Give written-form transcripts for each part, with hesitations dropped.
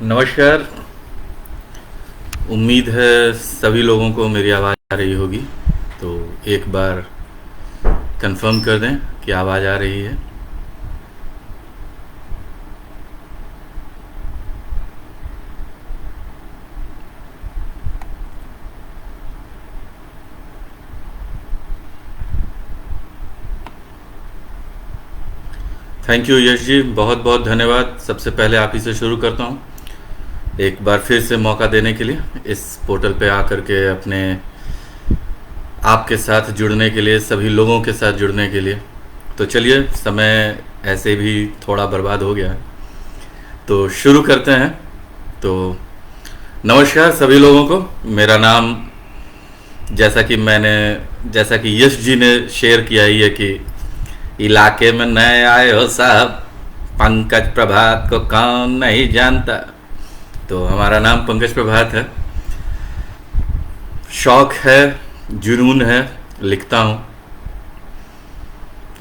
नमस्कार। उम्मीद है सभी लोगों को मेरी आवाज़ आ रही होगी। तो एक बार कंफर्म कर दें कि आवाज़ आ रही है। थैंक यू यश जी, बहुत बहुत धन्यवाद। सबसे पहले आप ही से शुरू करता हूँ, एक बार फिर से मौका देने के लिए, इस पोर्टल पे आकर के अपने आपके साथ जुड़ने के लिए, सभी लोगों के साथ जुड़ने के लिए। तो चलिए, समय ऐसे भी थोड़ा बर्बाद हो गया है, तो शुरू करते हैं। तो नमस्कार सभी लोगों को। मेरा नाम, जैसा कि यश जी ने शेयर किया ही है कि इलाके में नए आए हो साहब, पंकज प्रभात को कौन नहीं जानता। तो हमारा नाम पंकज प्रभात है। शौक है, जुनून है, लिखता हूँ।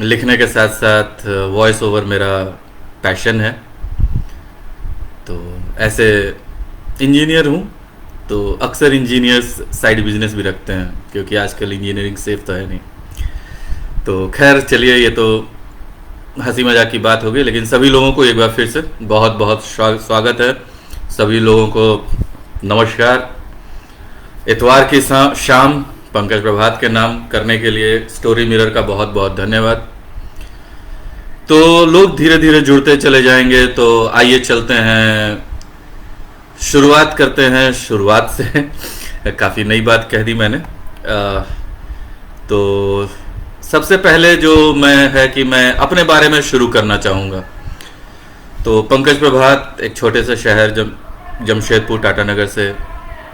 लिखने के साथ साथ वॉइस ओवर मेरा पैशन है। तो ऐसे इंजीनियर हूँ, तो अक्सर इंजीनियर्स साइड बिजनेस भी रखते हैं, क्योंकि आजकल इंजीनियरिंग सेफ तो है नहीं। तो खैर चलिए, ये तो हंसी मजाक की बात हो गई, लेकिन सभी लोगों को एक बार फिर से बहुत बहुत स्वागत है। सभी लोगों को नमस्कार। इतवार की शाम पंकज प्रभात के नाम करने के लिए स्टोरी मिरर का बहुत बहुत धन्यवाद। तो लोग धीरे धीरे जुड़ते चले जाएंगे, तो आइए चलते हैं, शुरुआत करते हैं शुरुआत से। काफ़ी नई बात कह दी मैंने। तो सबसे पहले जो है कि मैं अपने बारे में शुरू करना चाहूँगा। तो पंकज प्रभात एक छोटे से शहर जमशेदपुर टाटानगर से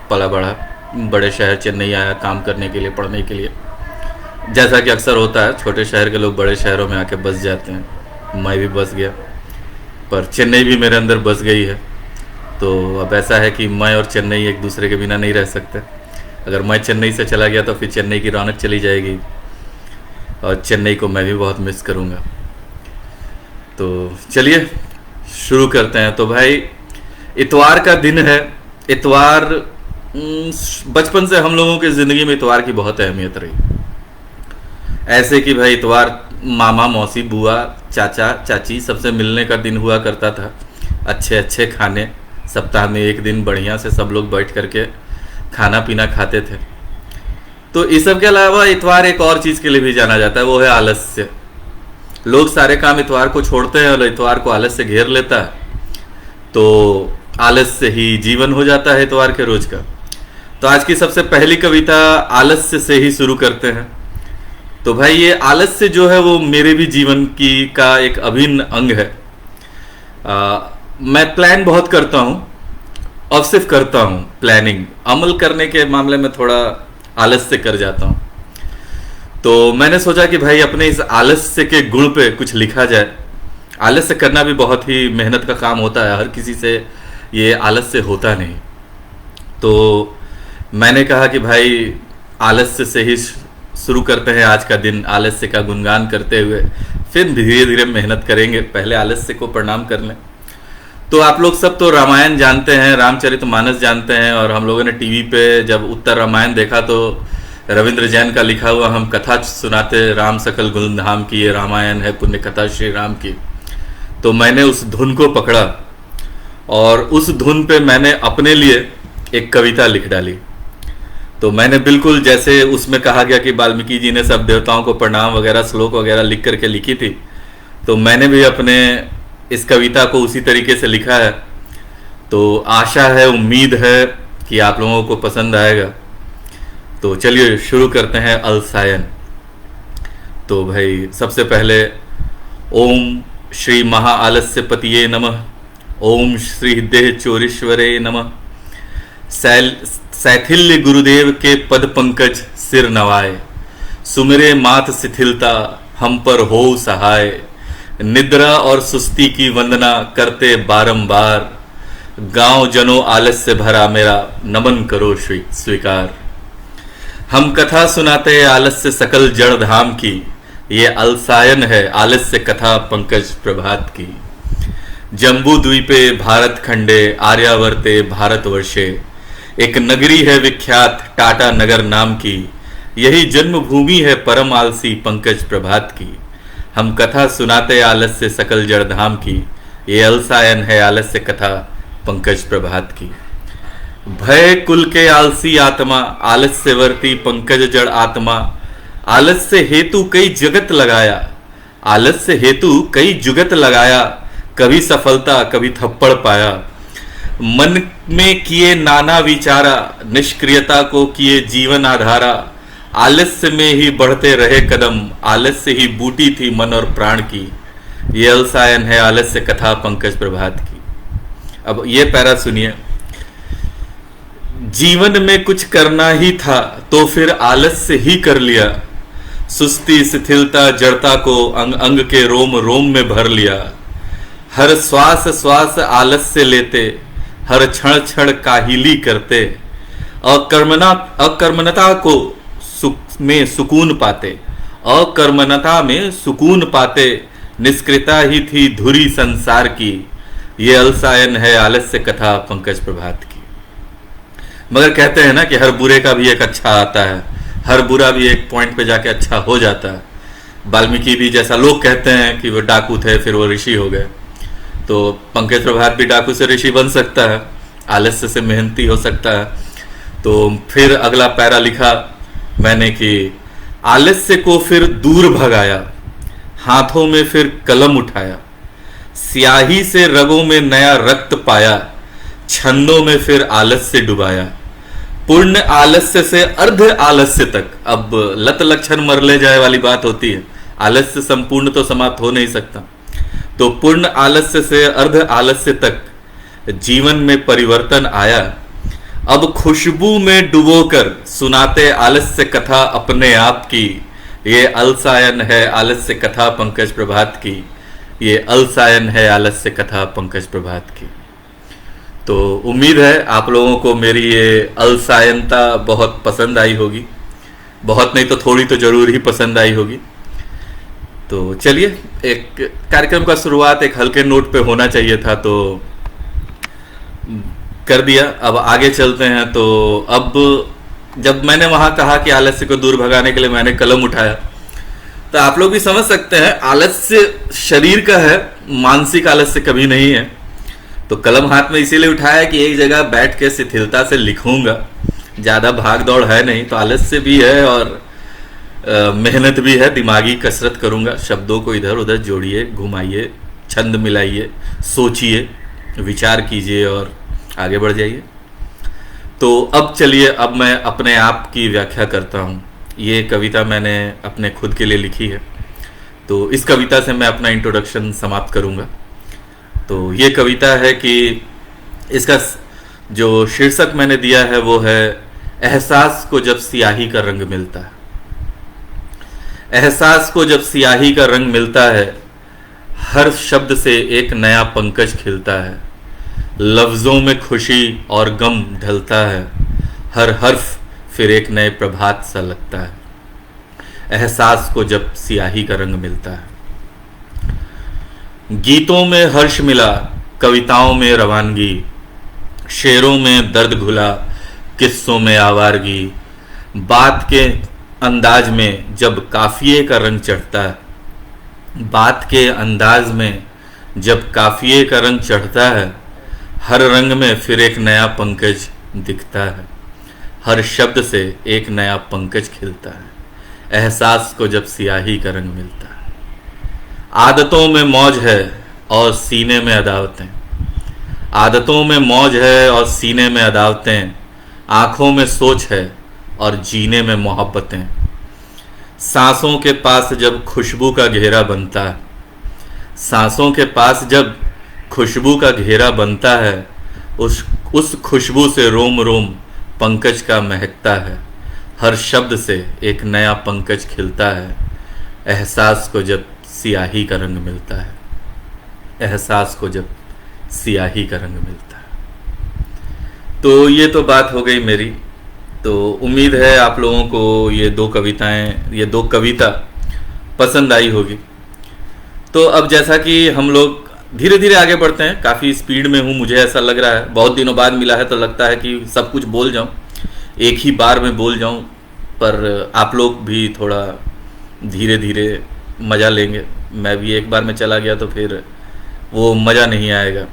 पला बढ़ा, बड़े शहर चेन्नई आया काम करने के लिए, पढ़ने के लिए। जैसा कि अक्सर होता है, छोटे शहर के लोग बड़े शहरों में आके बस जाते हैं। मैं भी बस गया, पर चेन्नई भी मेरे अंदर बस गई है। तो अब ऐसा है कि मैं और चेन्नई एक दूसरे के बिना नहीं रह सकते। अगर मैं चेन्नई से चला गया तो फिर चेन्नई की रौनक चली जाएगी, और चेन्नई को मैं भी बहुत मिस करूँगा। तो चलिए शुरू करते हैं। तो भाई, इतवार का दिन है। इतवार, बचपन से हम लोगों की ज़िंदगी में इतवार की बहुत अहमियत रही। ऐसे कि भाई इतवार मामा मौसी बुआ चाचा चाची सबसे मिलने का दिन हुआ करता था। अच्छे अच्छे खाने, सप्ताह में एक दिन बढ़िया से सब लोग बैठ करके खाना पीना खाते थे। तो इस सब के अलावा इतवार एक और चीज़ के लिए भी जाना जाता है, वो है आलस्य। लोग सारे काम इतवार को छोड़ते हैं और इतवार को आलस्य घेर लेता है। तो आलस्य ही जीवन हो जाता है इतवार के रोज का। तो आज की सबसे पहली कविता आलस्य से ही शुरू करते हैं। तो भाई, ये आलस्य जो है वो मेरे भी जीवन की का एक अभिन्न अंग है। मैं प्लान बहुत करता हूँ, और सिर्फ करता हूँ प्लानिंग, अमल करने के मामले में थोड़ा आलस्य कर जाता हूँ। तो मैंने सोचा कि भाई अपने इस आलस्य के गुण पे कुछ लिखा जाए। आलस्य करना भी बहुत ही मेहनत का काम होता है, हर किसी से ये आलस्य होता नहीं। तो मैंने कहा कि भाई आलस्य से ही शुरू करते हैं आज का दिन, आलस्य का गुणगान करते हुए, फिर धीरे धीरे मेहनत करेंगे। पहले आलस्य को प्रणाम कर लें। तो आप लोग सब तो रामायण जानते हैं, रामचरितमानस जानते हैं, और हम लोगों ने टीवी पे जब उत्तर रामायण देखा तो रविंद्र जैन का लिखा हुआ हम कथा सुनाते, राम सकल गुणधाम की ये रामायण है, पुण्य कथा श्री राम की। तो मैंने उस धुन को पकड़ा, और उस धुन पे मैंने अपने लिए एक कविता लिख डाली। तो मैंने बिल्कुल जैसे उसमें कहा गया कि वाल्मीकि जी ने सब देवताओं को प्रणाम वगैरह, श्लोक वगैरह लिख करके लिखी थी, तो मैंने भी अपने इस कविता को उसी तरीके से लिखा है। तो आशा है, उम्मीद है कि आप लोगों को पसंद आएगा। तो चलिए शुरू करते हैं अलसायन। तो भाई सबसे पहले ओम श्री महा आलस्य पतिये नमः, ओम श्री देह चोरीश्वरे नमः। सैथिल्य गुरुदेव के पद पंकज सिर नवाए, सुमिरे मात शिथिलता हम पर हो सहाय। निद्रा और सुस्ती की वंदना करते बारंबार, गांव जनों आलस्य भरा मेरा नमन करो स्वीकार। हम कथा सुनाते आलस्य सकल जड़ धाम की, ये अलसायन है आलस्य कथा पंकज प्रभात की। जम्बू द्वीपे भारत खंडे आर्यावर्ते भारतवर्षे, एक नगरी है विख्यात टाटा नगर नाम की, यही जन्मभूमि है परम आलसी पंकज प्रभात की। हम कथा सुनाते आलस्य सकल जड़धाम की, ये अलसायन है आलस्य कथा पंकज प्रभात की। भय कुल के आलसी आत्मा, आलस्यवर्ती पंकज जड़ आत्मा, आलस्य हेतु कई जगत लगाया, आलस्य हेतु कई जुगत लगाया, कभी सफलता कभी थप्पड़ पाया। मन में किए नाना विचारा, निष्क्रियता को किए जीवन आधारा, आलस्य में ही बढ़ते रहे कदम, आलस्य ही बूटी थी मन और प्राण की। ये अलसायन है आलस्य कथा पंकज प्रभात की। अब ये पैरा सुनिए। जीवन में कुछ करना ही था तो फिर आलस्य ही कर लिया, सुस्ती शिथिलता जड़ता को अंग अंग के रोम रोम में भर लिया। हर श्वास श्वास आलस्य लेते, हर क्षण क्षण काहिली करते, अकर्मणता को में सुकून पाते, अकर्मणता में सुकून पाते, निष्क्रियता ही थी धुरी संसार की। ये अलसायन है आलस्य कथा पंकज प्रभात की। मगर कहते हैं ना कि हर बुरे का भी एक अच्छा आता है, हर बुरा भी एक पॉइंट पे जाके अच्छा हो जाता है। वाल्मीकि भी, जैसा लोग कहते हैं कि वो डाकू थे फिर वो ऋषि हो गए, तो पंकज प्रभात भी डाकू से ऋषि बन सकता है, आलस्य से मेहनती हो सकता है। तो फिर अगला पैरा लिखा मैंने कि आलस्य को फिर दूर भगाया, हाथों में फिर कलम उठाया, स्याही से रगों में नया रक्त पाया, छंदों में फिर आलस्य डुबाया। पूर्ण आलस्य से अर्ध आलस्य तक, अब लत लक्षण मर ले जाए वाली बात होती है, आलस्य संपूर्ण तो समाप्त हो नहीं सकता। तो पूर्ण आलस्य से अर्ध आलस्य तक जीवन में परिवर्तन आया। अब खुशबू में डुबोकर सुनाते आलस्य कथा अपने आप की। ये अलसायन है आलस्य कथा पंकज प्रभात की, ये अलसायन है आलस्य कथा पंकज प्रभात की। तो उम्मीद है आप लोगों को मेरी ये अलसायनता बहुत पसंद आई होगी, बहुत नहीं तो थोड़ी तो जरूर ही पसंद आई होगी। तो चलिए, एक कार्यक्रम का शुरुआत एक हल्के नोट पे होना चाहिए था तो कर दिया। अब आगे चलते हैं। तो अब जब मैंने वहां कहा कि आलस्य को दूर भगाने के लिए मैंने कलम उठाया, तो आप लोग भी समझ सकते हैं आलस्य शरीर का है, मानसिक आलस्य कभी नहीं है। तो कलम हाथ में इसीलिए उठाया कि एक जगह बैठ के शिथिलता से लिखूंगा, ज्यादा भाग दौड़ है नहीं, तो आलस्य भी है और मेहनत भी है, दिमागी कसरत करूंगा। शब्दों को इधर उधर जोड़िए, घुमाइए, छंद मिलाइए, सोचिए, विचार कीजिए और आगे बढ़ जाइए। तो अब चलिए, अब मैं अपने आप की व्याख्या करता हूँ। ये कविता मैंने अपने खुद के लिए लिखी है, तो इस कविता से मैं अपना इंट्रोडक्शन समाप्त करूँगा। तो ये कविता है कि इसका जो शीर्षक मैंने दिया है वो है एहसास को जब सियाही का रंग मिलता है। एहसास को जब सियाही का रंग मिलता है, हर शब्द से एक नया पंकज खिलता है, लफ्जों में खुशी और गम ढलता है, हर हर्फ फिर एक नए प्रभात सा लगता है। एहसास को जब सियाही का रंग मिलता है। गीतों में हर्ष मिला, कविताओं में रवानगी, शेरों में दर्द घुला, किस्सों में आवारगी, बात के अंदाज में जब काफिये का रंग चढ़ता है, बात के अंदाज में जब काफिये का रंग चढ़ता है, हर रंग में फिर एक नया पंकज दिखता है, हर शब्द से एक नया पंकज खिलता है। एहसास को जब सियाही का रंग मिलता है। आदतों में मौज है और सीने में अदावतें, आदतों में मौज है और सीने में अदावतें, आंखों में सोच है और जीने में मोहब्बतें। सांसों के पास जब खुशबू का घेरा बनता है, सांसों के पास जब खुशबू का घेरा बनता है, उस खुशबू से रोम रोम पंकज का महकता है, हर शब्द से एक नया पंकज खिलता है। एहसास को जब सियाही का रंग मिलता है, एहसास को जब सियाही का रंग मिलता है। तो ये तो बात हो गई मेरी। तो उम्मीद है आप लोगों को ये दो कविताएं, ये दो कविता पसंद आई होगी। तो अब जैसा कि हम लोग धीरे धीरे आगे बढ़ते हैं। काफ़ी स्पीड में हूँ, मुझे ऐसा लग रहा है। बहुत दिनों बाद मिला है तो लगता है कि सब कुछ बोल जाऊँ, एक ही बार में बोल जाऊँ, पर आप लोग भी थोड़ा धीरे धीरे मज़ा लेंगे। मैं भी एक बार में चला गया तो फिर वो मज़ा नहीं आएगा।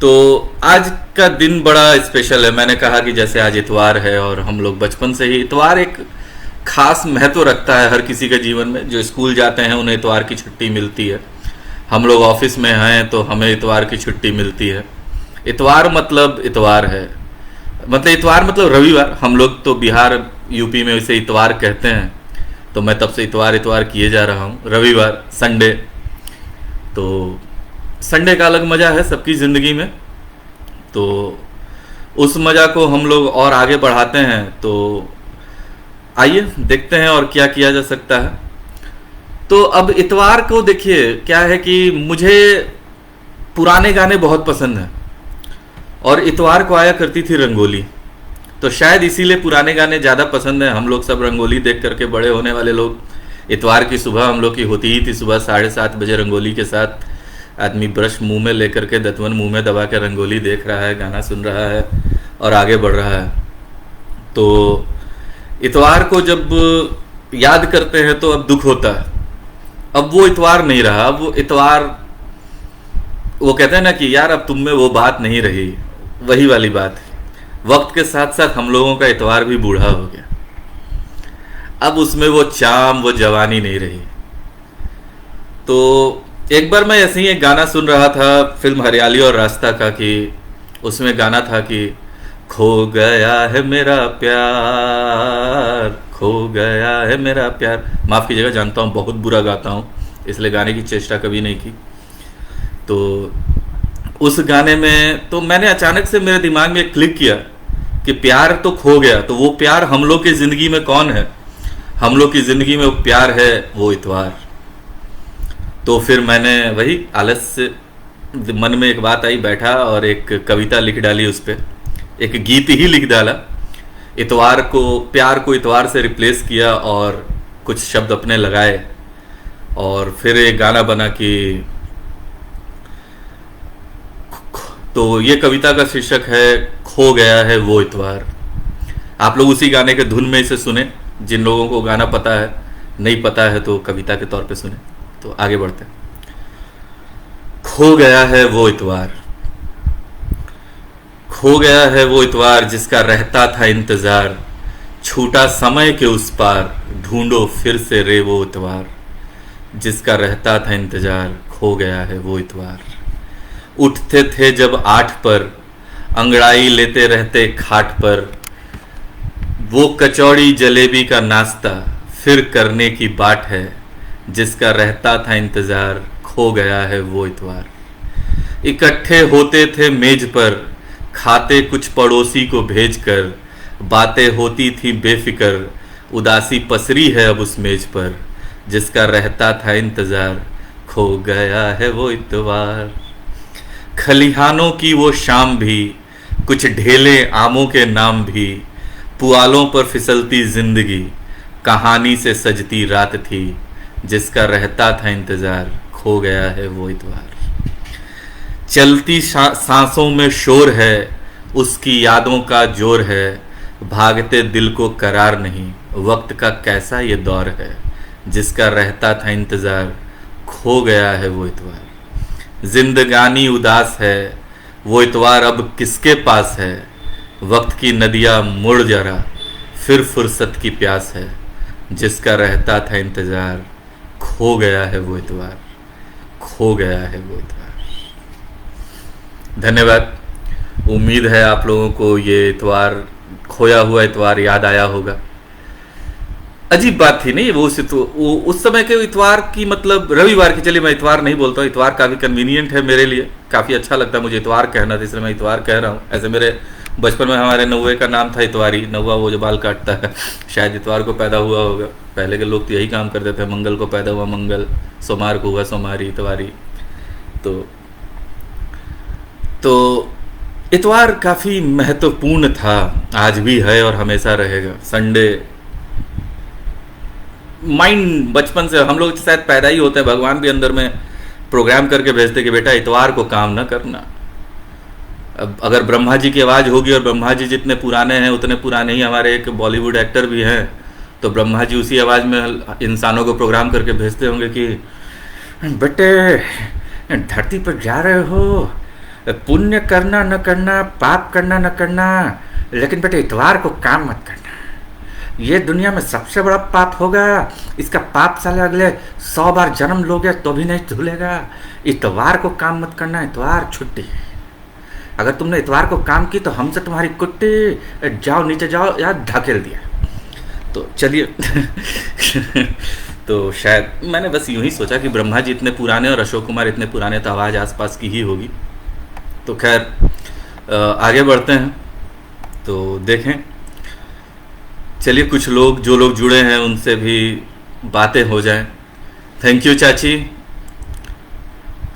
तो आज का दिन बड़ा स्पेशल है। मैंने कहा कि जैसे आज इतवार है और हम लोग बचपन से ही, इतवार एक खास महत्व रखता है हर किसी के जीवन में। जो स्कूल जाते हैं उन्हें इतवार की छुट्टी मिलती है, हम लोग ऑफिस में हैं तो हमें इतवार की छुट्टी मिलती है। इतवार मतलब इतवार है, मतलब इतवार मतलब रविवार। हम लोग तो बिहार यूपी में इसे इतवार कहते हैं, तो मैं तब से इतवार इतवार किए जा रहा हूँ। रविवार, संडे, तो संडे का अलग मज़ा है सबकी ज़िंदगी में। तो उस मज़ा को हम लोग और आगे बढ़ाते हैं। तो आइए देखते हैं और क्या किया जा सकता है। तो अब इतवार को देखिए क्या है कि मुझे पुराने गाने बहुत पसंद हैं और इतवार को आया करती थी रंगोली, तो शायद इसीलिए पुराने गाने ज़्यादा पसंद हैं। हम लोग सब रंगोली देख करके बड़े होने वाले लोग। इतवार की सुबह हम लोग की होती ही थी, सुबह 7:30 बजे रंगोली के साथ आदमी ब्रश मुंह में लेकर के, दतवन मुंह में दबा के रंगोली देख रहा है, गाना सुन रहा है और आगे बढ़ रहा है। तो इतवार को जब याद करते हैं तो अब दुख होता है। अब वो इतवार नहीं रहा। अब वो इतवार, वो कहते हैं ना कि यार अब तुम में वो बात नहीं रही, वही वाली बात है। वक्त के साथ साथ हम लोगों का इतवार भी बूढ़ा हो गया। अब उसमें वो चाम, वो जवानी नहीं रही। तो एक बार मैं ऐसे ही एक गाना सुन रहा था फिल्म हरियाली और रास्ता का, कि उसमें गाना था कि खो गया है मेरा प्यार, खो गया है मेरा प्यार। माफ़ कीजिएगा, जानता हूँ बहुत बुरा गाता हूँ, इसलिए गाने की चेष्टा कभी नहीं की। तो उस गाने में तो मैंने अचानक से मेरे दिमाग में क्लिक किया कि प्यार तो खो गया, तो वो प्यार हम लोग की ज़िंदगी में कौन है? हम लोग की ज़िंदगी में वो प्यार है, वो इतवार। तो फिर मैंने वही आलस से मन में एक बात आई, बैठा और एक कविता लिख डाली, उस पर एक गीत ही लिख डाला। इतवार को, प्यार को इतवार से रिप्लेस किया और कुछ शब्द अपने लगाए और फिर एक गाना बना कि, तो ये कविता का शीर्षक है खो गया है वो इतवार। आप लोग उसी गाने के धुन में इसे सुने। जिन लोगों को गाना पता है, नहीं पता है तो कविता के तौर पे सुने। तो आगे बढ़ते हैं। खो गया है वो इतवार, खो गया है वो इतवार जिसका रहता था इंतजार, छूटा समय के उस पार, ढूंढो फिर से रे वो इतवार जिसका रहता था इंतजार, खो गया है वो इतवार। उठते थे जब 8 पर, अंगड़ाई लेते रहते खाट पर, वो कचौड़ी जलेबी का नाश्ता फिर करने की बाट है, जिसका रहता था इंतजार, खो गया है वो इतवार। इकट्ठे होते थे मेज पर, खाते कुछ पड़ोसी को भेजकर, बातें होती थी बेफिक्र, उदासी पसरी है अब उस मेज पर, जिसका रहता था इंतजार, खो गया है वो इतवार। खलिहानों की वो शाम भी, कुछ ढेले आमों के नाम भी, पुआलों पर फिसलती जिंदगी, कहानी से सजती रात थी, जिसका रहता था इंतजार, खो गया है वो इतवार। चलती सांसों में शोर है, उसकी यादों का जोर है, भागते दिल को करार नहीं, वक्त का कैसा ये दौर है, जिसका रहता था इंतजार, खो गया है वो इतवार। जिंदगानी उदास है, वो इतवार अब किसके पास है, वक्त की नदियाँ मुड़ जरा, फिर फुर्सत की प्यास है, जिसका रहता था इंतजार, खो गया है वो इतवार, खो गया है वो इतवार। धन्यवाद। उम्मीद है आप लोगों को ये इतवार, खोया हुआ इतवार याद आया होगा। अजीब बात थी नहीं वो उस समय के इतवार की, मतलब रविवार की। चलिए मैं इतवार नहीं बोलता हूँ, इतवार काफ़ी कन्वीनियंट है मेरे लिए, काफ़ी अच्छा लगता है मुझे इतवार कहना, इसलिए मैं इतवार कह रहा हूँ। ऐसे मेरे बचपन में हमारे नौवे का नाम था इतवारी, नौवा वो जो बाल काटता है, शायद इतवार को पैदा हुआ होगा। पहले के लोग तो यही काम करते थे, मंगल को पैदा हुआ मंगल, सोमवार को हुआ सोमारी, इतवारी। तो इतवार काफ़ी महत्वपूर्ण था, आज भी है और हमेशा रहेगा। संडे माइंड, बचपन से हम लोग शायद पैदा ही होते हैं, भगवान भी अंदर में प्रोग्राम करके भेजते कि बेटा इतवार को काम न करना। अब अगर ब्रह्मा जी की आवाज़ होगी, और ब्रह्मा जी जितने पुराने हैं उतने पुराने ही हमारे एक बॉलीवुड एक्टर भी हैं, तो ब्रह्मा जी उसी आवाज़ में इंसानों को प्रोग्राम करके भेजते होंगे कि बेटे धरती पर जा रहे हो, पुण्य करना न करना, पाप करना न करना, लेकिन बेटे इतवार को काम मत करना। ये दुनिया में सबसे बड़ा पाप होगा, इसका पाप साले अगले 100 बार जन्म लोगे तो भी नहीं धुलेगा। इतवार को काम मत करना, इतवार छुट्टी है। अगर तुमने इतवार को काम की तो हमसे तुम्हारी कुट्टी, जाओ नीचे जाओ, या धकेल दिया। तो चलिए तो शायद मैंने बस यूं ही सोचा कि ब्रह्मा जी इतने पुराने और अशोक कुमार इतने पुराने, तो आवाज़ आसपास की ही होगी। तो खैर आगे बढ़ते हैं, तो देखें। चलिए कुछ लोग, जो लोग जुड़े हैं उनसे भी बातें हो जाएं। थैंक यू चाची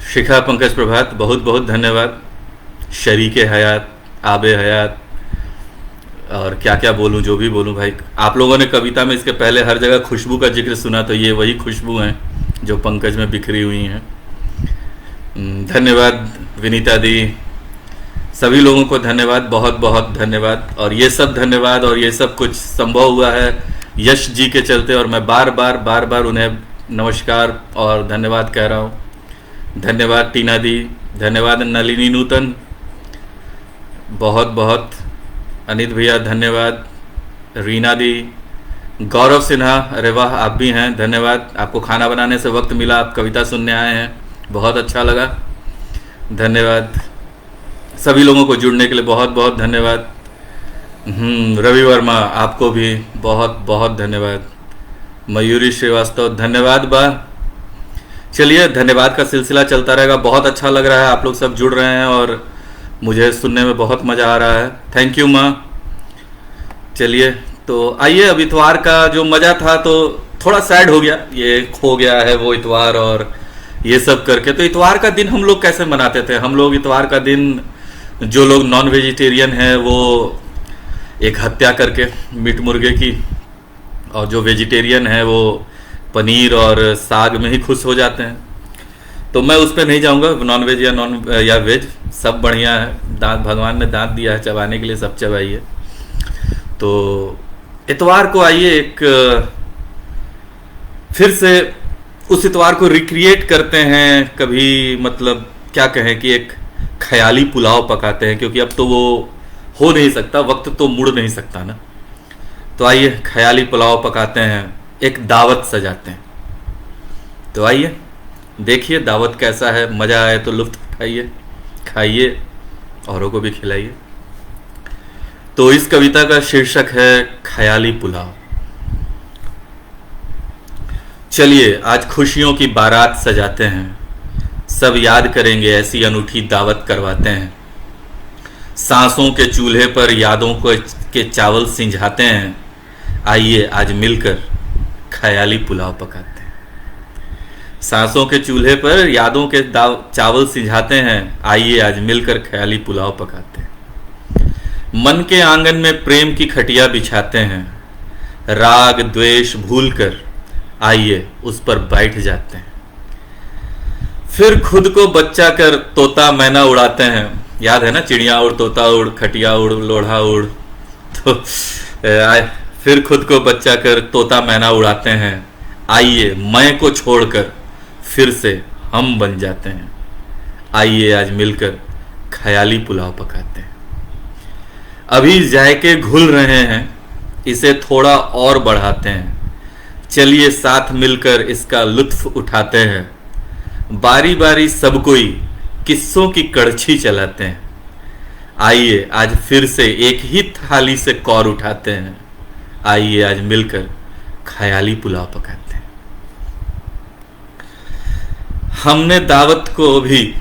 शिखा पंकज प्रभात, बहुत बहुत धन्यवाद। शरीके हयात, आबे हयात, और क्या क्या बोलूं, जो भी बोलूं भाई। आप लोगों ने कविता में इसके पहले हर जगह खुशबू का जिक्र सुना, तो ये वही खुशबू हैं जो पंकज में बिखरी हुई हैं। धन्यवाद विनीता दी, सभी लोगों को धन्यवाद, बहुत बहुत धन्यवाद। और ये सब धन्यवाद और ये सब कुछ संभव हुआ है यश जी के चलते, और मैं बार बार उन्हें नमस्कार और धन्यवाद कह रहा हूँ। धन्यवाद टीना दी, धन्यवाद नलिनी नूतन, बहुत बहुत। अनित भैया धन्यवाद। रीना दी, गौरव सिन्हा, अरे वाह आप भी हैं, धन्यवाद। आपको खाना बनाने से वक्त मिला, आप कविता सुनने आए हैं, बहुत अच्छा लगा, धन्यवाद। सभी लोगों को जुड़ने के लिए बहुत बहुत धन्यवाद। रवि वर्मा, आपको भी बहुत बहुत धन्यवाद। मयूरी श्रीवास्तव, धन्यवाद बा। चलिए धन्यवाद का सिलसिला चलता रहेगा। बहुत अच्छा लग रहा है, आप लोग सब जुड़ रहे हैं और मुझे सुनने में बहुत मज़ा आ रहा है। थैंक यू माँ। चलिए तो आइए, अब इतवार का जो मज़ा था तो थोड़ा सैड हो गया, ये खो गया है वो इतवार और ये सब करके। तो इतवार का दिन हम लोग कैसे मनाते थे? हम लोग इतवार का दिन, जो लोग नॉन वेजिटेरियन हैं वो एक हत्या करके मीट मुर्गे की, और जो वेजिटेरियन है वो पनीर और साग में ही खुश हो जाते हैं। तो मैं उस पर नहीं जाऊंगा, नॉन वेज या वेज सब बढ़िया है। दांत भगवान ने दांत दिया है चबाने के लिए, सब चबाइए। तो इतवार को आइए एक फिर से उस इतवार को रिक्रिएट करते हैं। कभी मतलब क्या कहें कि एक ख्याली पुलाव पकाते हैं, क्योंकि अब तो वो हो नहीं सकता, वक्त तो मुड़ नहीं सकता ना। तो आइए ख्याली पुलाव पकाते हैं, एक दावत सजाते हैं। तो आइए देखिए दावत कैसा है, मज़ा आए तो लुत्फ उठाइए, खाइए, औरों को भी खिलाइए। तो इस कविता का शीर्षक है ख्याली पुलाव। चलिए आज खुशियों की बारात सजाते हैं, सब याद करेंगे ऐसी अनूठी दावत करवाते हैं। सांसों के चूल्हे पर यादों को के चावल सिंझाते हैं, आइए आज मिलकर ख्याली पुलाव पकाते हैं। सांसों के चूल्हे पर यादों के चावल सिंझाते हैं, आइए आज मिलकर ख्याली पुलाव पकाते हैं। मन के आंगन में प्रेम की खटिया बिछाते हैं, राग द्वेष भूलकर आइए उस पर बैठ जाते हैं। फिर खुद को बच्चा कर तोता मैना उड़ाते हैं। याद है ना, चिड़िया उड़, तोता उड़, खटिया उड़, लोढ़ा उड़। तो फिर खुद को बच्चा कर तोता मैना उड़ाते हैं, आइए मैं को छोड़कर फिर से हम बन जाते हैं। आइए आज मिलकर ख्याली पुलाव पकाते हैं। अभी जायके घुल रहे हैं, इसे थोड़ा और बढ़ाते हैं। चलिए साथ मिलकर इसका लुत्फ उठाते हैं। बारी बारी सब कोई किस्सों की कड़छी चलाते हैं। आइए आज फिर से एक ही थाली से कौर उठाते हैं। आइए आज मिलकर ख्याली पुलाव पकाते हैं। हमने दावत को भी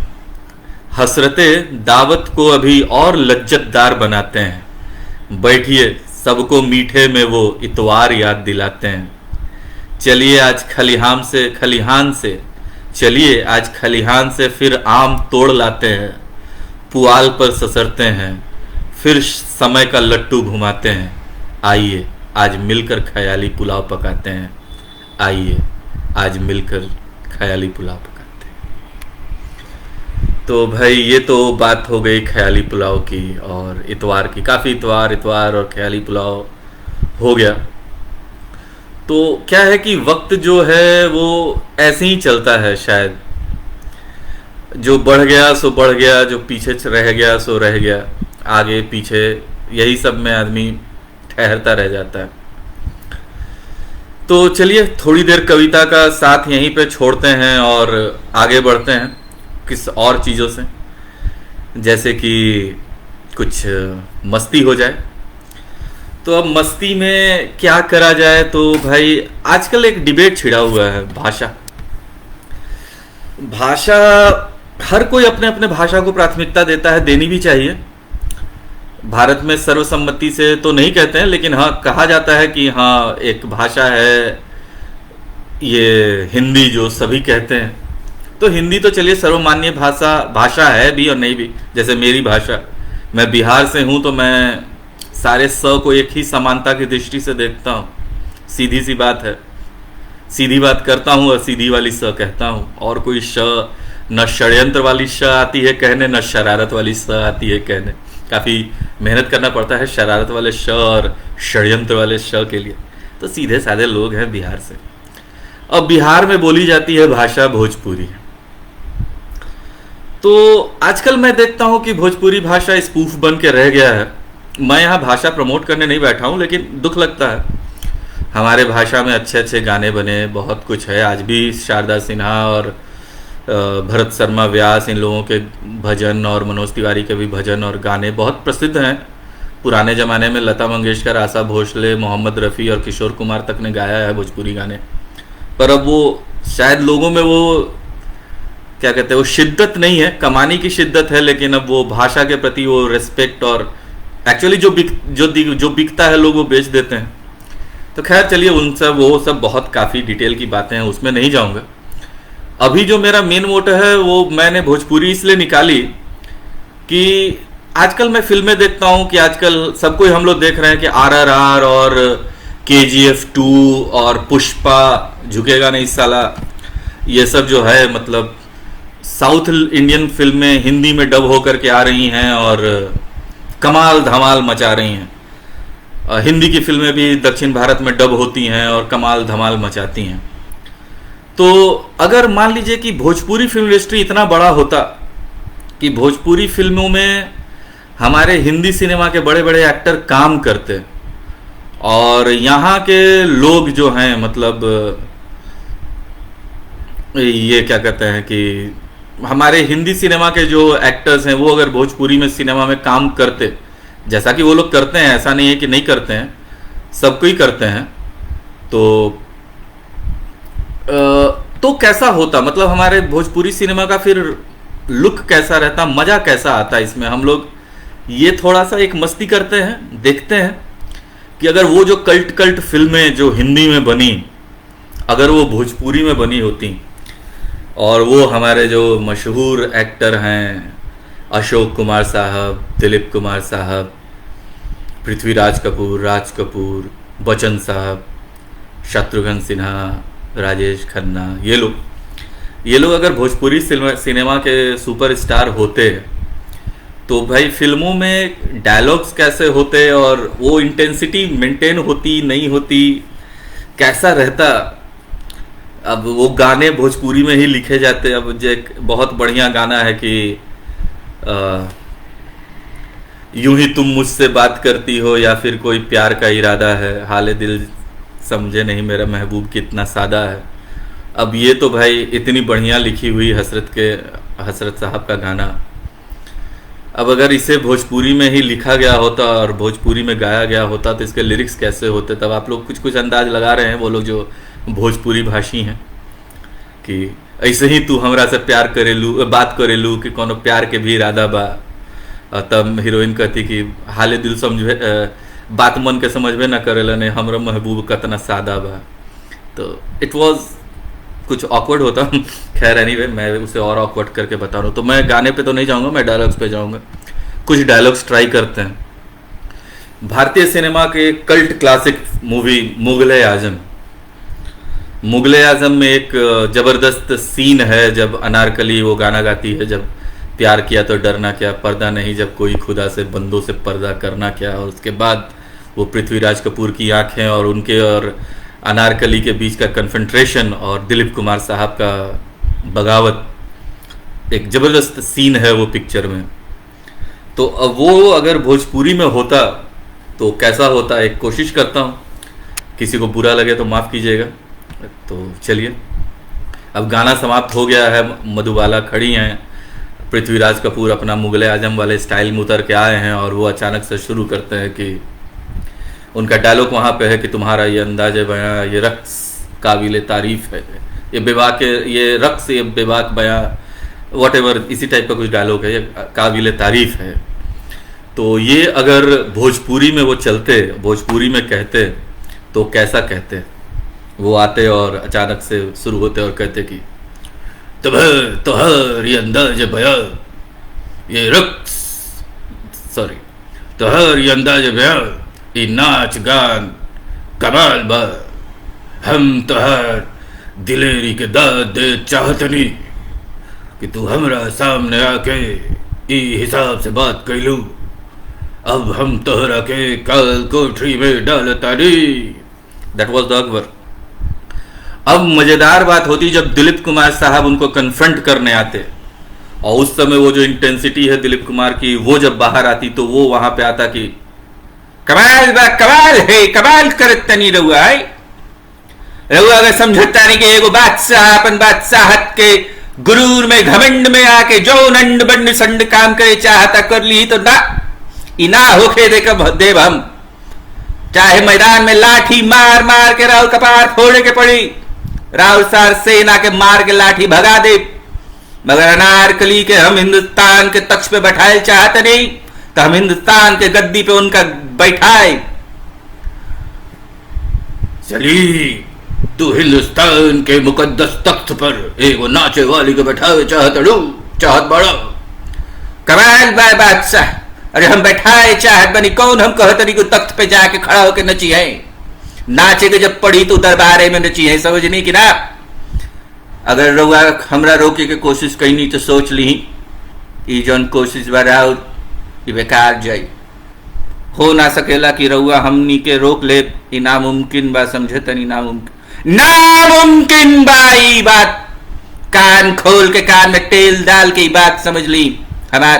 हसरते दावत को अभी और लज्जतदार बनाते हैं। बैठिए सबको मीठे में वो इतवार याद दिलाते हैं। चलिए आज खलिहान से चलिए आज खलिहान से फिर आम तोड़ लाते हैं। पुआल पर ससरते हैं, फिर समय का लट्टू घुमाते हैं। आइए आज मिलकर ख्याली पुलाव पकाते हैं। आइए आज मिलकर ख्याली पुलाव पकाते हैं। तो भाई ये तो बात हो गई ख्याली पुलाव की और इतवार की, काफ़ी इतवार इतवार और ख्याली पुलाव हो गया। तो क्या है कि वक्त जो है वो ऐसे ही चलता है शायद, जो बढ़ गया सो बढ़ गया, जो पीछे रह गया सो रह गया, आगे पीछे यही सब में आदमी ठहरता रह जाता है। तो चलिए थोड़ी देर कविता का साथ यहीं पे छोड़ते हैं और आगे बढ़ते हैं किस और चीज़ों से, जैसे कि कुछ मस्ती हो जाए। तो अब मस्ती में क्या करा जाए, तो भाई आजकल एक डिबेट छिड़ा हुआ है भाषा। भाषा, हर कोई अपने अपने भाषा को प्राथमिकता देता है, देनी भी चाहिए। भारत में सर्वसम्मति से तो नहीं कहते हैं, लेकिन हाँ कहा जाता है कि हाँ एक भाषा है ये हिंदी, जो सभी कहते हैं। तो हिंदी तो चलिए सर्वमान्य भाषा है भी और नहीं भी। जैसे मेरी भाषा, मैं बिहार से हूँ तो मैं सारे स को एक ही समानता की दृष्टि से देखता हूँ। सीधी सी बात है, सीधी बात करता हूँ और सीधी वाली स कहता हूँ। और कोई श, न षड्यंत्र वाली श आती है कहने, न शरारत वाली स आती है कहने। काफ़ी मेहनत करना पड़ता है शरारत वाले श और षड्यंत्र वाले श के लिए। तो सीधे साधे लोग हैं बिहार से। अब बिहार में बोली जाती है भाषा भोजपुरी। तो आजकल मैं देखता हूँ कि भोजपुरी भाषा स्पूफ बन के रह गया है। मैं यहाँ भाषा प्रमोट करने नहीं बैठा हूँ, लेकिन दुख लगता है। हमारे भाषा में अच्छे अच्छे गाने बने, बहुत कुछ है। आज भी शारदा सिन्हा और भरत शर्मा व्यास, इन लोगों के भजन और मनोज तिवारी के भी भजन और गाने बहुत प्रसिद्ध हैं। पुराने ज़माने में लता मंगेशकर, आशा भोसले, मोहम्मद रफ़ी और किशोर कुमार तक ने गाया है भोजपुरी गाने। पर अब वो शायद लोगों में वो क्या कहते हैं, वो शिद्दत नहीं है, कमाने की शिद्दत है, लेकिन अब वो भाषा के प्रति वो रिस्पेक्ट और एक्चुअली जो बिकता है लोग वो बेच देते हैं। तो खैर चलिए वो सब बहुत काफ़ी डिटेल की बातें हैं, उसमें नहीं जाऊँगा। अभी जो मेरा मेन मोटो है वो मैंने भोजपुरी इसलिए निकाली कि आजकल मैं फिल्में देखता हूँ कि आजकल सब कोई हम लोग देख रहे हैं कि RRR और KGF 2 और पुष्पा, झुकेगा नहीं साला, ये सब जो है मतलब साउथ इंडियन फिल्में हिंदी में डब होकर के आ रही हैं और कमाल धमाल मचा रही हैं। हिंदी की फिल्में भी दक्षिण भारत में डब होती हैं और कमाल धमाल मचाती हैं। तो अगर मान लीजिए कि भोजपुरी फिल्म इंडस्ट्री इतना बड़ा होता कि भोजपुरी फिल्मों में हमारे हिंदी सिनेमा के बड़े बड़े एक्टर काम करते और यहाँ के लोग जो हैं मतलब ये क्या कहते हैं कि हमारे हिंदी सिनेमा के जो एक्टर्स हैं वो अगर भोजपुरी में सिनेमा में काम करते, जैसा कि वो लोग करते हैं, ऐसा नहीं है कि नहीं करते हैं, सबको ही करते हैं, तो कैसा होता, मतलब हमारे भोजपुरी सिनेमा का फिर लुक कैसा रहता, मज़ा कैसा आता इसमें। हम लोग ये थोड़ा सा एक मस्ती करते हैं, देखते हैं कि अगर वो जो कल्ट फिल्में जो हिंदी में बनी अगर वो भोजपुरी में बनी होती और वो हमारे जो मशहूर एक्टर हैं अशोक कुमार साहब, दिलीप कुमार साहब, पृथ्वीराज कपूर, राज कपूर, बच्चन साहब, शत्रुघ्न सिन्हा, राजेश खन्ना, ये लोग अगर भोजपुरी सिनेमा के सुपरस्टार होते तो भाई फिल्मों में डायलॉग्स कैसे होते और वो इंटेंसिटी मेंटेन होती नहीं होती, कैसा रहता। अब वो गाने भोजपुरी में ही लिखे जाते। अब जो एक बहुत बढ़िया गाना है कि यूं ही तुम मुझसे बात करती हो या फिर कोई प्यार का इरादा है, हाले दिल समझे नहीं मेरा महबूब कितना सादा है। अब ये तो भाई इतनी बढ़िया लिखी हुई हसरत साहब का गाना, अब अगर इसे भोजपुरी में ही लिखा गया होता और भोजपुरी में गाया गया होता तो इसके लिरिक्स कैसे होते। तब आप लोग कुछ अंदाज लगा रहे हैं, वो लोग जो भोजपुरी भाषी हैं, कि ऐसे ही तू हमरा से प्यार करेलू, बात करेलू कि कोनो प्यार के भी इरादा बा। तब हीरोइन कहती कि हाले दिल समझे, बात मन के समझबे ना करेला ने, हमरा महबूब कतना सादा बा। तो इट वाज कुछ ऑकवर्ड होता। खैर एनीवे मैं उसे और ऑकवर्ड करके बता रहा हूँ। तो मैं गाने पे तो नहीं जाऊँगा, मैं डायलॉग्स पे जाऊँगा। कुछ डायलॉग्स ट्राई करते हैं। भारतीय सिनेमा के कल्ट क्लासिक मूवी मुगले आजम में एक ज़बरदस्त सीन है जब अनारकली वो गाना गाती है, जब प्यार किया तो डरना क्या, पर्दा नहीं जब कोई खुदा से, बंदों से पर्दा करना क्या। और उसके बाद वो पृथ्वीराज कपूर की आंखें और उनके और अनारकली के बीच का कन्फ्रंट्रेशन और दिलीप कुमार साहब का बगावत, एक ज़बरदस्त सीन है वो पिक्चर में। तो अब वो अगर भोजपुरी में होता तो कैसा होता, एक कोशिश करता हूँ, किसी को बुरा लगे तो माफ़ कीजिएगा। तो चलिए, अब गाना समाप्त हो गया है, मधुबाला खड़ी हैं, पृथ्वीराज कपूर अपना मुगले आजम वाले स्टाइल में उतर के आए हैं और वो अचानक से शुरू करते हैं कि उनका डायलॉग वहाँ पे है कि तुम्हारा ये अंदाज़ बयां, ये रक्स काबिल तारीफ़ है, ये बेबाक, ये रक्स, ये बेबाक बयां, वॉट एवर, इसी टाइप का कुछ डायलॉग है, ये काबिल तारीफ़ है। तो ये अगर भोजपुरी में वो चलते, भोजपुरी में कहते तो कैसा कहते। वो आते और अचानक से शुरू होते और कहते कि तोहर ये अंदाज बया, ये रक्स, सॉरी, तोहर ये अंदाज बया, ये नाच गान कमाल बा, हम तोहर दिलेरी के दाद दे चाहतनी कि तू हमरा सामने आके ई हिसाब से बात कैलू, अब हम तोहरा के काल कोठरी में डालतानी। That was the Akbar. अब मजेदार बात होती जब दिलीप कुमार साहब उनको कन्फ्रंट करने आते, और उस समय वो जो इंटेंसिटी है दिलीप कुमार की, वो जब बाहर आती तो वो वहां पे आता कि कमाल बा, कमाल है, कमाल करत नहीं रहुआ है, रहुआ अगर समझता नहीं कि एगो बादशाह अपन बादशाहत के गुरूर में घमंड में आके जो नंड बंड संड काम करे चाहता कर ली तो ना, इना होके देव हम, चाहे मैदान में लाठी मार मार के राहुल कपार फोड़े के पड़ी, राहुल सार सेना के मार के लाठी भगा दे, मगर अनारकली के हम हिंदुस्तान के तख्त पे बैठाए चाहते नहीं, तो हम हिंदुस्तान के गद्दी पे उनका बैठाए। चली तू हिंदुस्तान के मुकद्दस तख्त पर एगो नाचे वाली को बैठाए चाहत बड़ा कमाल बादशाह, अरे हम बैठाए चाहत बनी, कौन हम कहत नहीं को तख्त पे जाके खड़ा होकर नची है, नाचे के जब पड़ी तो दरबारे में नची है, समझनी कि ना। अगर रउआ हमरा रोके के कोशिश कईनी तो सोच ली ई जौन कोशिश बराउ बेकार जाई, हो ना सकेला कि रउआ हमनी के रोक ले, ई नामुमकिन बा, समझे तनी, नामुमकिन बा ई बात, कान खोल के कान में तेल डाल के ई बात समझ ली, हमार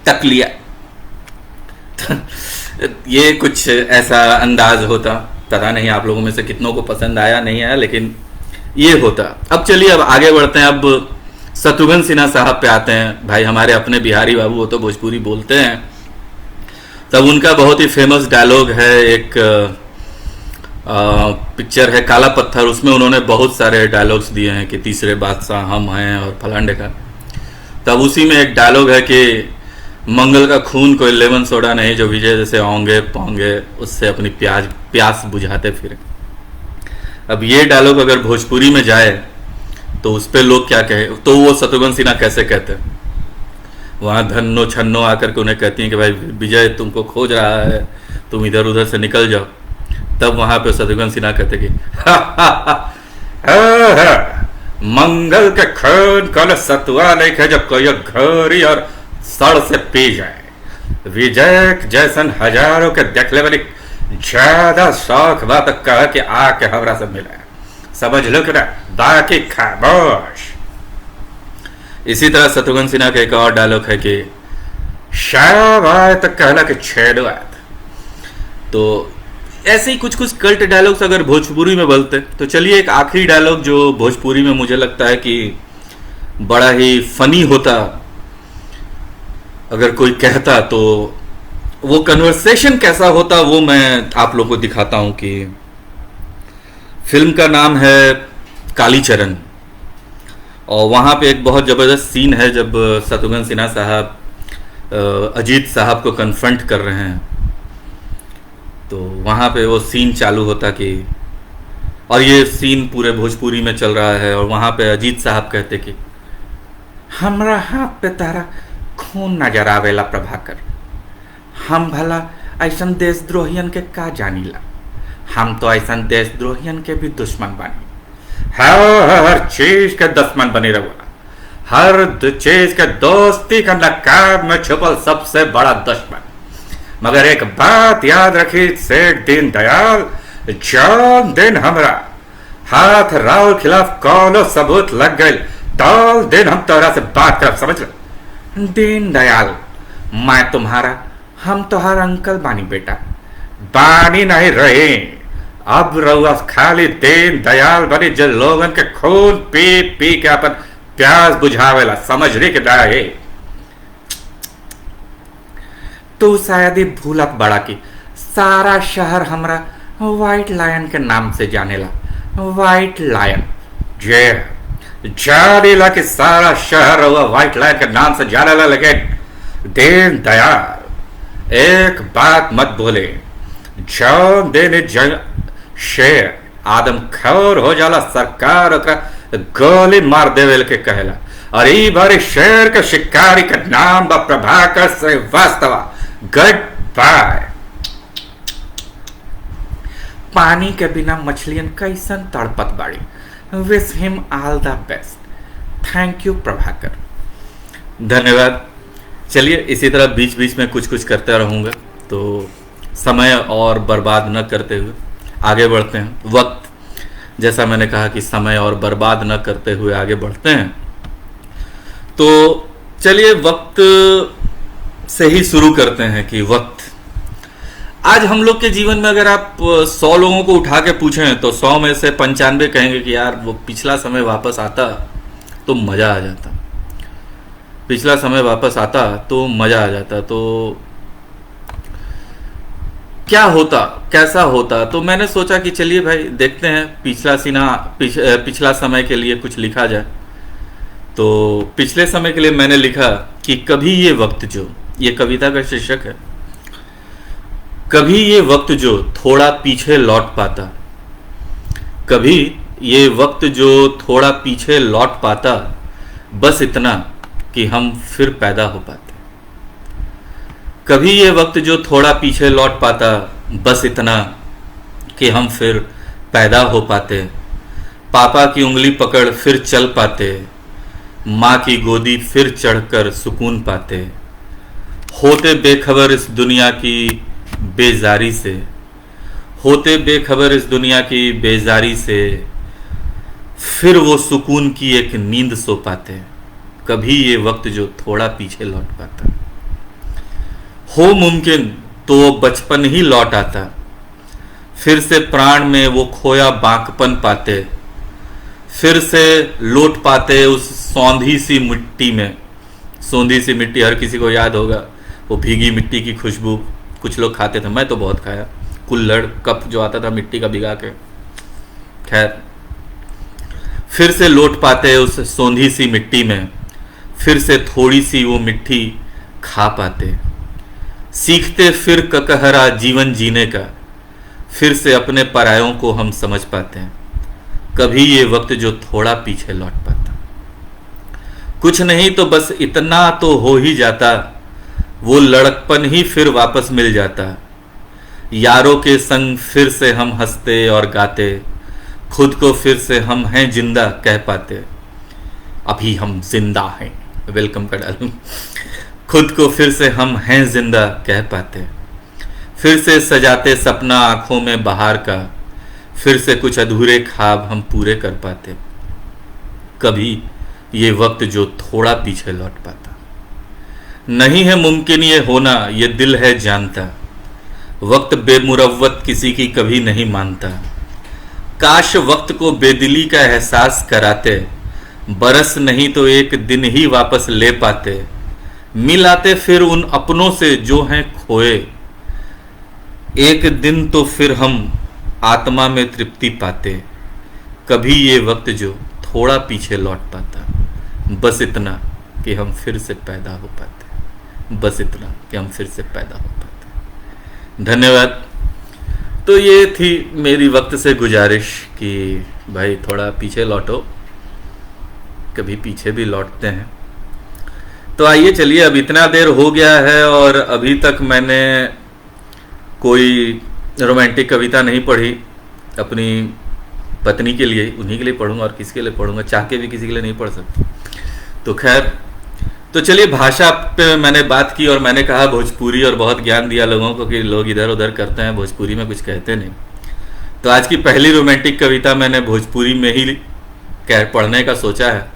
तक लिया। ये कुछ ऐसा अंदाज होता, पता नहीं आप लोगों में से कितनों को पसंद आया नहीं आया, लेकिन ये होता। अब चलिए अब आगे बढ़ते हैं, अब शत्रुघ्न सिन्हा साहब पे आते हैं। भाई हमारे अपने बिहारी बाबू, वो तो भोजपुरी बोलते हैं, तब उनका बहुत ही फेमस डायलॉग है, एक पिक्चर है काला पत्थर, उसमें उन्होंने बहुत सारे डायलॉग्स दिए हैं कि तीसरे बादशाह हम हैं और फलांडे का। तब उसी में एक डायलॉग है कि मंगल का खून कोई लेमन सोडा नहीं जो विजय जैसे ओंगे पोंगे उससे अपनी प्यास बुझाते फिरे। अब ये डायलॉग अगर भोजपुरी में जाए तो उस पर लोग क्या कहे, तो वो शत्रुघ्न सिन्हा कैसे कहते हैं। वहाँ धन्नो छन्नो आकर के उन्हें कहती हैं कि भाई विजय तुमको खोज रहा है, तुम इधर उधर से निकल जाओ। तब वहाँ पे शत्रुघ्न सिन्हा कहते कि मंगल के खून कल सतुआ नहीं खे जब कोई घोरी और सड़ से पी जाए, विजय जैसन हजारों के देखले वाली ज्यादा शौक बात कह के आके हमरा से मिला, समझ लो कि ना, बाकी खामोश। इसी तरह शत्रुघ्न सिन्हा का एक और डायलॉग है कि शाम आए तो कहना कि छेड़ो आए। तो ऐसे ही कुछ कुछ कल्ट डायलॉग्स अगर भोजपुरी में बोलते। तो चलिए एक आखिरी डायलॉग जो भोजपुरी में मुझे लगता है कि बड़ा ही फनी होता अगर कोई कहता, तो वो कन्वर्सेशन कैसा होता वो मैं आप लोगों को दिखाता हूं। कि फिल्म का नाम है कालीचरण, और वहाँ पे एक बहुत ज़बरदस्त सीन है जब शत्रुघ्न सिन्हा साहब अजीत साहब को कन्फ्रंट कर रहे हैं। तो वहाँ पे वो सीन चालू होता कि, और ये सीन पूरे भोजपुरी में चल रहा है, और वहाँ पे अजीत साहब कहते कि हमरा हाथ पे तारा खून नजर आवेला प्रभाकर, हम भला ऐसन देशद्रोहियन के का जानीला, हम तो ऐसन देशद्रोहियन के भी दुश्मन बानी, हर चीज के दुश्मन बने रहुआ, हर चीज के दोस्ती का नकाब में छुपल सबसे बड़ा दुश्मन। मगर एक बात याद रखी सेठ दीनदयाल, जौन दिन हमरा हाथ राव खिलाफ कौनो सबूत लग गई तो दिन हम तोरा से बात करब, समझ लो। दीनदयाल, मैं तुम्हारा, हम तुम्हारा अंकल बानी बेटा, बानी नहीं रहे। अब रउआ खाली दीनदयाल बनी जो लोगन के खून पी पी के अपन प्यास बुझावेला, समझने के दाए। तू शायद ही भूलत बड़ा की सारा शहर हमरा व्हाइट लायन के नाम से जानेला। व्हाइट लायन जे जानेला कि सारा शहर व्हाइट लायन के नाम से जानेला, लेकिन दीनदयाल एक बात मत बोले, जौन दिन शेर आदमखोर हो जाला सरकार ओकरा गोली मार देवे के कहेला। और ई बारी शेर के शिकारी का नाम बा प्रभाकर श्रीवास्तव। Good bye. पानी के बिना मछलियन कैसन तड़पत बाड़ी। Wish him all the best. Thank you Prabhakar. धन्यवाद। चलिए इसी तरह बीच बीच में कुछ कुछ करते रहूंगा, तो समय और बर्बाद न करते हुए आगे बढ़ते हैं। वक्त, जैसा मैंने कहा कि समय और बर्बाद न करते हुए आगे बढ़ते हैं, तो चलिए वक्त से ही शुरू करते हैं कि वक्त। आज हम लोग के जीवन में अगर आप 100 लोगों को उठा के पूछें तो 100 में से 95 कहेंगे कि यार वो पिछला समय वापस आता तो मजा आ जाता, पिछला समय वापस आता तो मजा आ जाता। तो क्या होता, कैसा होता? तो मैंने सोचा कि चलिए भाई देखते हैं पिछला समय के लिए कुछ लिखा जाए। तो पिछले समय के लिए मैंने लिखा कि कभी ये वक्त जो, ये कविता का शीर्षक है, कभी ये वक्त जो थोड़ा पीछे लौट पाता, कभी ये वक्त जो थोड़ा पीछे लौट पाता, बस इतना कि हम फिर पैदा हो पाते। कभी ये वक्त जो थोड़ा पीछे लौट पाता, बस इतना कि हम फिर पैदा हो पाते। पापा की उंगली पकड़ फिर चल पाते, माँ की गोदी फिर चढ़कर सुकून पाते। होते बेखबर इस दुनिया की बेजारी से, होते बेखबर इस दुनिया की बेजारी से, फिर वो सुकून की एक नींद सो पाते। कभी ये वक्त जो थोड़ा पीछे लौट पाता। हो मुमकिन तो वो बचपन ही लौट आता, फिर से प्राण में वो खोया बांकपन पाते, फिर से लौट पाते उस सौंधी सी मिट्टी में। सौंधी सी मिट्टी हर किसी को याद होगा, वो भीगी मिट्टी की खुशबू। कुछ लोग खाते थे, मैं तो बहुत खाया। कुल्हड़ कप जो आता था मिट्टी का भिगा के। खैर, फिर से लौट पाते उस सौंधी सी मिट्टी में, फिर से थोड़ी सी वो मिट्टी खा पाते। सीखते फिर ककहरा जीवन जीने का, फिर से अपने परायों को हम समझ पाते हैं। कभी ये वक्त जो थोड़ा पीछे लौट पाता। कुछ नहीं तो बस इतना तो हो ही जाता, वो लड़कपन ही फिर वापस मिल जाता। यारों के संग फिर से हम हंसते और गाते, खुद को फिर से हम हैं जिंदा कह पाते। अभी हम जिंदा हैं, वेलकम का डालूं। खुद को फिर से हम हैं जिंदा कह पाते। फिर से सजाते सपना आंखों में बहार का, फिर से कुछ अधूरे ख्वाब हम पूरे कर पाते। कभी ये वक्त जो थोड़ा पीछे लौट पाता। नहीं है मुमकिन ये होना, ये दिल है जानता। वक्त बेमुरव्वत किसी की कभी नहीं मानता। काश वक्त को बेदिली का एहसास कराते, बरस नहीं तो एक दिन ही वापस ले पाते। मिल आते फिर उन अपनों से जो हैं खोए, एक दिन तो फिर हम आत्मा में तृप्ति पाते। कभी ये वक्त जो थोड़ा पीछे लौट पाता, बस इतना कि हम फिर से पैदा हो पाते। बस इतना कि हम फिर से पैदा हो पाते। धन्यवाद। तो ये थी मेरी वक्त से गुजारिश कि भाई थोड़ा पीछे लौटो, कभी पीछे भी लौटते हैं। तो आइए चलिए, अब इतना देर हो गया है और अभी तक मैंने कोई रोमांटिक कविता नहीं पढ़ी अपनी पत्नी के लिए। उन्हीं के लिए पढ़ूंगा और किसके लिए पढ़ूंगा, चाह के भी किसी के लिए नहीं पढ़ सकता। तो खैर, तो चलिए, भाषा पे मैंने बात की और मैंने कहा भोजपुरी, और बहुत ज्ञान दिया लोगों को कि लोग इधर उधर करते हैं, भोजपुरी में कुछ कहते नहीं। तो आज की पहली रोमांटिक कविता मैंने भोजपुरी में ही पढ़ने का सोचा है।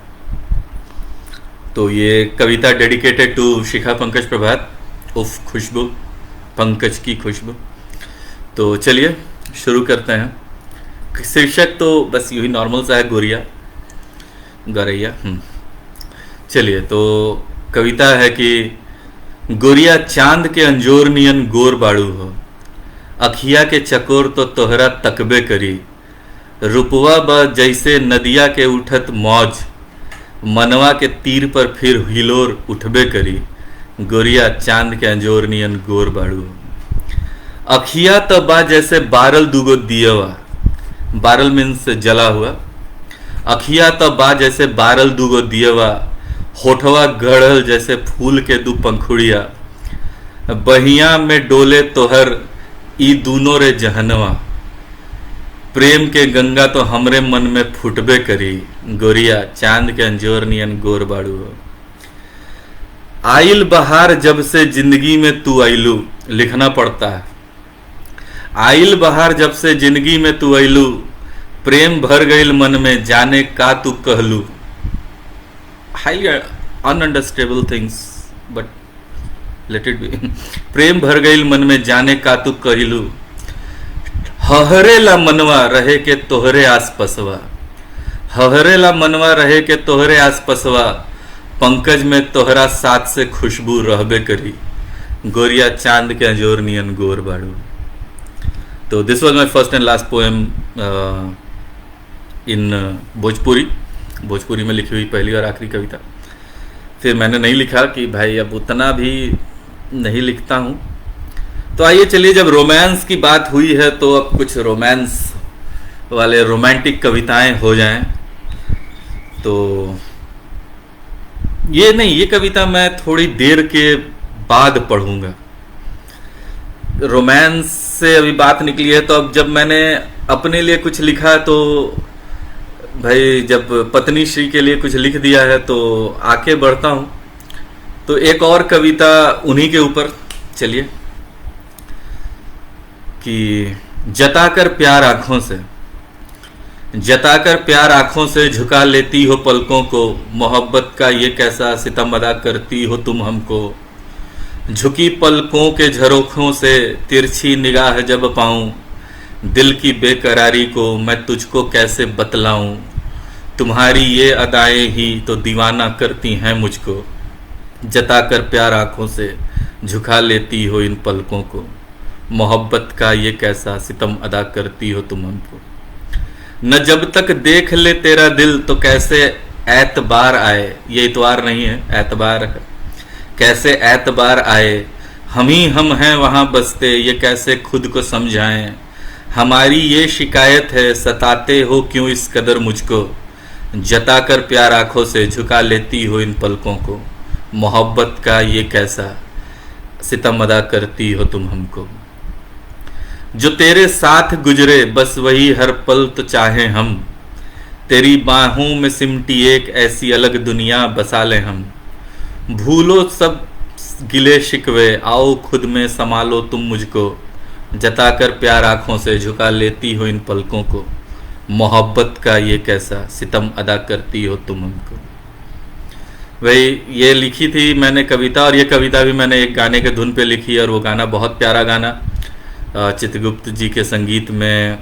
तो ये कविता डेडिकेटेड टू शिखा पंकज प्रभात, उफ खुशबू, पंकज की खुशबू। तो चलिए शुरू करते हैं। शीर्षक तो बस यूँ ही नॉर्मल सा है, गोरिया गौरैया। चलिए, तो कविता है कि गोरिया चांद के अंजोर नियन गोर बाड़ू हो, अखिया के चकोर तो तोहरा तकबे करी, रुपवा ब जैसे नदिया के उठत मौज, मनवा के तीर पर फिर हिलोर उठबे करी, गोरिया चांद के अंजोर नियन गोर बाड़ू हो। अखिया तो बा जैसे बारल दुगो दियवा, बारल मीन्स जला हुआ। अखिया तो बा जैसे बारल दुगो दियवा, होठवा गढ़ल जैसे फूल के दू पंखुड़िया, बहिया में डोले तोहर ई दूनो रे जहनवा, प्रेम के गंगा तो हमरे मन में फुटबे करी, गोरिया चांद के अंजोर नियन गोर बाड़ू हो। आइल बहार जब से जिंदगी में तू आइलू, लिखना पड़ता है। आइल बहार जब से जिंदगी में तू आइलू, प्रेम भर गईल मन में जाने का तू कहलू। Highly ununderstandable things but let it be. प्रेम भर गईल मन में जाने का तू कहलू, हहरे ला मनवा रहे के तोहरे आस पसवा, हहरे ला मनवा रहे के तोहरे आस पसवा, पंकज में तोहरा साथ से खुशबू रहबे करी, गोरिया चांद के अंजोर नियन गोर बाड़ू। तो this was my first and last poem in Bhojpuri में लिखी हुई पहली और आखिरी कविता। फिर मैंने नहीं लिखा कि भाई अब उतना भी नहीं लिखता हूँ। तो आइए चलिए, जब रोमांस की बात हुई है तो अब कुछ रोमांस वाले रोमांटिक कविताएं हो जाएं। तो ये कविता मैं थोड़ी देर के बाद पढ़ूंगा। रोमांस से अभी बात निकली है, तो अब जब मैंने अपने लिए कुछ लिखा तो भाई जब पत्नी श्री के लिए कुछ लिख दिया है तो आगे बढ़ता हूँ। तो एक और कविता उन्हीं के ऊपर, चलिए, कि जताकर प्यार आंखों से, जताकर प्यार आंखों से झुका लेती हो पलकों को, मोहब्बत का ये कैसा सितम अदा करती हो तुम हमको, झुकी पलकों के झरोखों से तिरछी निगाह जब पाऊं, दिल की बेकरारी को मैं तुझको कैसे बतलाऊं, तुम्हारी ये अदाएं ही तो दीवाना करती हैं मुझको, जताकर प्यार आंखों से झुका लेती हो इन पलकों को, मोहब्बत का ये कैसा सितम अदा करती हो तुम हमको। न जब तक देख ले तेरा दिल तो कैसे एतबार आए, ये इतवार नहीं है, एतबार है, कैसे एतबार आए, हम ही हम हैं वहां बसते, ये कैसे खुद को समझाएं, हमारी ये शिकायत है सताते हो क्यों इस कदर मुझको, जताकर प्यार आंखों से झुका लेती हो इन पलकों को, मोहब्बत का ये कैसा सितम अदा करती हो तुम हमको। जो तेरे साथ गुजरे बस वही हर पल तो चाहे हम, तेरी बाहों में सिमटी एक ऐसी अलग दुनिया बसा ले हम, भूलो सब गिले शिकवे आओ खुद में संभालो तुम मुझको, जताकर प्यार आंखों से झुका लेती हो इन पलकों को, मोहब्बत का ये कैसा सितम अदा करती हो तुम हमको। भाई ये लिखी थी मैंने कविता, और ये कविता भी मैंने एक गाने के धुन पे लिखी, और वो गाना बहुत प्यारा गाना, चित्रगुप्त जी के संगीत में,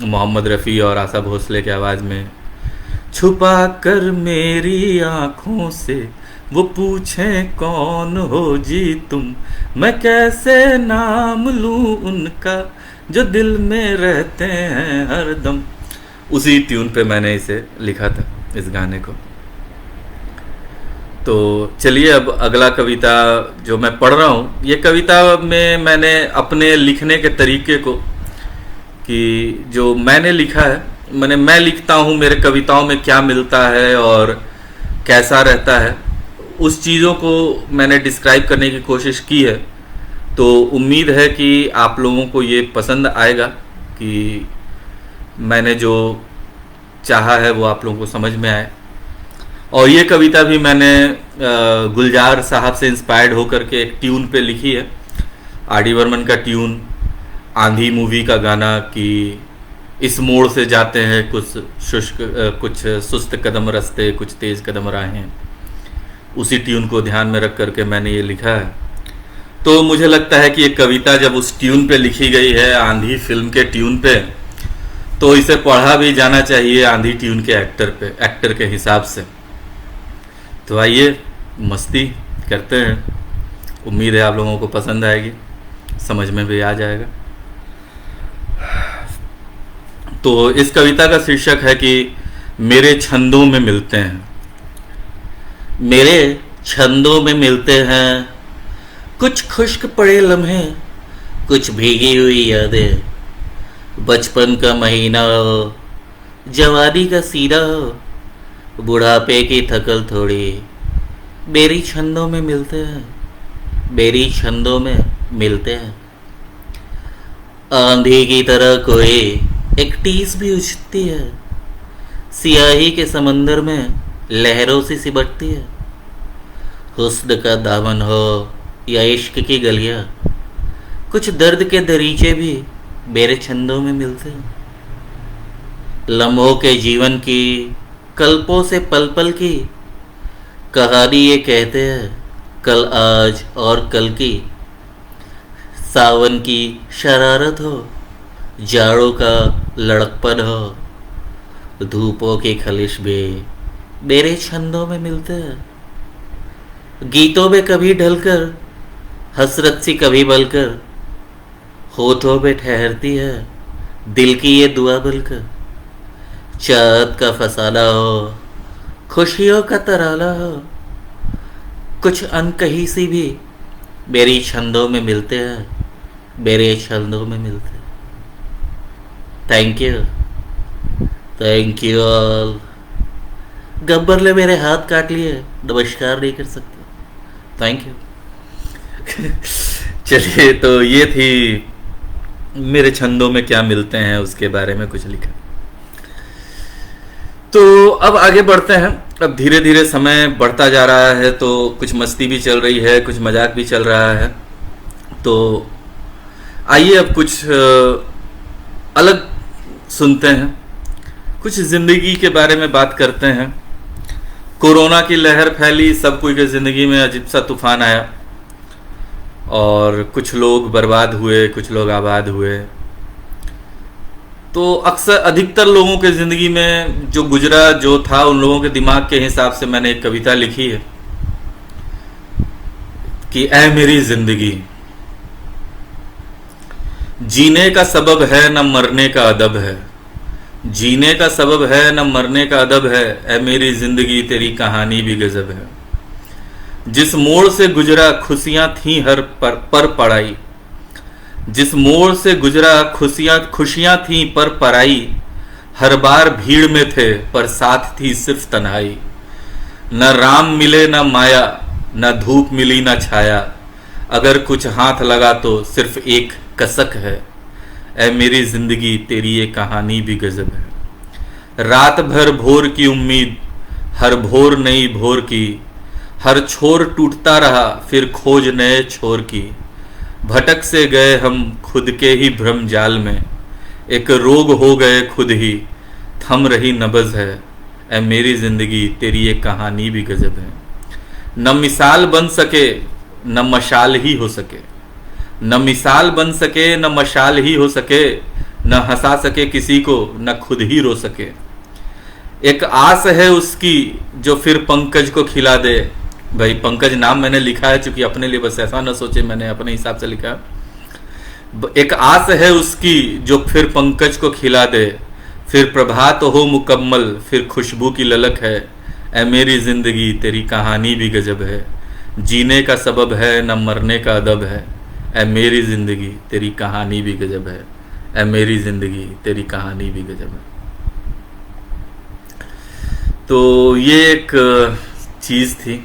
मोहम्मद रफ़ी और आशा भोसले के आवाज़ में। छुपा कर मेरी आँखों से वो पूछें कौन हो जी तुम, मैं कैसे नाम लूँ उनका जो दिल में रहते हैं हरदम। उसी ट्यून पे मैंने इसे लिखा था, इस गाने को। तो चलिए अब अगला कविता जो मैं पढ़ रहा हूँ, ये कविता में मैंने अपने लिखने के तरीके को, कि जो मैंने लिखा है, मैं लिखता हूँ, मेरे कविताओं में क्या मिलता है और कैसा रहता है, उस चीज़ों को मैंने डिस्क्राइब करने की कोशिश की है। तो उम्मीद है कि आप लोगों को ये पसंद आएगा, कि मैंने जो चाहा है वो आप लोगों को समझ में आए। और ये कविता भी मैंने गुलजार साहब से इंस्पायर्ड होकर के एक ट्यून पे लिखी है, आर डी बर्मन का ट्यून, आंधी मूवी का गाना कि इस मोड़ से जाते हैं कुछ सुस्त कदम रास्ते, कुछ तेज कदम राहें। उसी ट्यून को ध्यान में रख करके मैंने ये लिखा है। तो मुझे लगता है कि ये कविता जब उस ट्यून पे लिखी गई है, आंधी फिल्म के ट्यून पे, तो इसे पढ़ा भी जाना चाहिए आंधी ट्यून के एक्टर के हिसाब से। तो आइए मस्ती करते हैं। उम्मीद है आप लोगों को पसंद आएगी, समझ में भी आ जाएगा। तो इस कविता का शीर्षक है कि मेरे छंदों में मिलते हैं। मेरे छंदों में मिलते हैं कुछ खुश्क पड़े लम्हे, कुछ भीगी हुई यादें, बचपन का महीना हो, जवानी का सीना हो, बुढ़ापे की थकल थोड़ी, मेरी छंदों में मिलते हैं, मेरी छंदों में मिलते हैं। आंधी की तरह कोई एक टीस भी उछती है, सियाही के समंदर में लहरों से सिमटती है। हुस्न का दामन हो या इश्क की गलियां, कुछ दर्द के दरीचे भी मेरे छंदों में मिलते हैं। लम्हों के जीवन की, कल्पों से पल पल की कहानी ये कहते हैं, कल आज और कल की। सावन की शरारत हो, जाड़ों का लड़कपन हो, धूपों की खलिश भी मेरे छंदों में मिलते हैं। गीतों में कभी ढलकर, हसरत सी कभी बलकर, होठों पे ठहरती है दिल की ये दुआ बलकर। चाँद का फसाना हो, खुशियों का तराना हो, कुछ अनकही सी भी मेरी छंदों में मिलते हैं, मेरे छंदों में मिलते हैं। Thank you all. गब्बर ने मेरे हाथ काट लिए, नमस्कार नहीं कर सकते। Thank you. चलिए, तो ये थी मेरे छंदों में क्या मिलते हैं, उसके बारे में कुछ लिखा। तो अब आगे बढ़ते हैं। अब धीरे धीरे समय बढ़ता जा रहा है, तो कुछ मस्ती भी चल रही है, कुछ मजाक भी चल रहा है। तो आइए अब कुछ अलग सुनते हैं, कुछ जिंदगी के बारे में बात करते हैं। कोरोना की लहर फैली, सब कोई के जिंदगी में अजीब सा तूफान आया और कुछ लोग बर्बाद हुए, कुछ लोग आबाद हुए। तो अक्सर अधिकतर लोगों के ज़िंदगी में जो गुजरा, जो था, उन लोगों के दिमाग के हिसाब से मैंने एक कविता लिखी है कि ऐ मेरी जिंदगी, जीने का सबब है न मरने का अदब है, जीने का सबब है न मरने का अदब है, ऐ मेरी जिंदगी तेरी कहानी भी गजब है। जिस मोड़ से गुजरा खुशियां थी हर पर पड़ाई, जिस मोड़ से गुजरा खुशियां थी पर पराई, हर बार भीड़ में थे पर साथ थी सिर्फ तन्हाई। न राम मिले न माया, न धूप मिली न छाया, अगर कुछ हाथ लगा तो सिर्फ एक कसक है, ऐ मेरी जिंदगी तेरी ये कहानी भी गजब है। रात भर भोर की उम्मीद, हर भोर नई भोर की, हर छोर टूटता रहा फिर खोज नए छोर की। भटक से गए हम खुद के ही भ्रम जाल में, एक रोग हो गए खुद ही, थम रही नब्ज़ है, ऐ मेरी जिंदगी तेरी ये कहानी भी गजब है। न मिसाल बन सके न मशाल ही हो सके, न मिसाल बन सके न मशाल ही हो सके, न हंसा सके किसी को न खुद ही रो सके। एक आस है उसकी जो फिर पंकज को खिला दे, भाई पंकज नाम मैंने लिखा है चूंकि अपने लिए, बस ऐसा ना सोचे मैंने अपने हिसाब से लिखा। एक आस है उसकी जो फिर पंकज को खिला दे, फिर प्रभात हो मुकम्मल फिर खुशबू की ललक है, ऐ मेरी जिंदगी तेरी कहानी भी गजब है। जीने का सबब है न मरने का अदब है, ऐ मेरी जिंदगी तेरी कहानी भी गजब है, ऐ मेरी जिंदगी तेरी कहानी भी गजब है। तो ये एक चीज थी।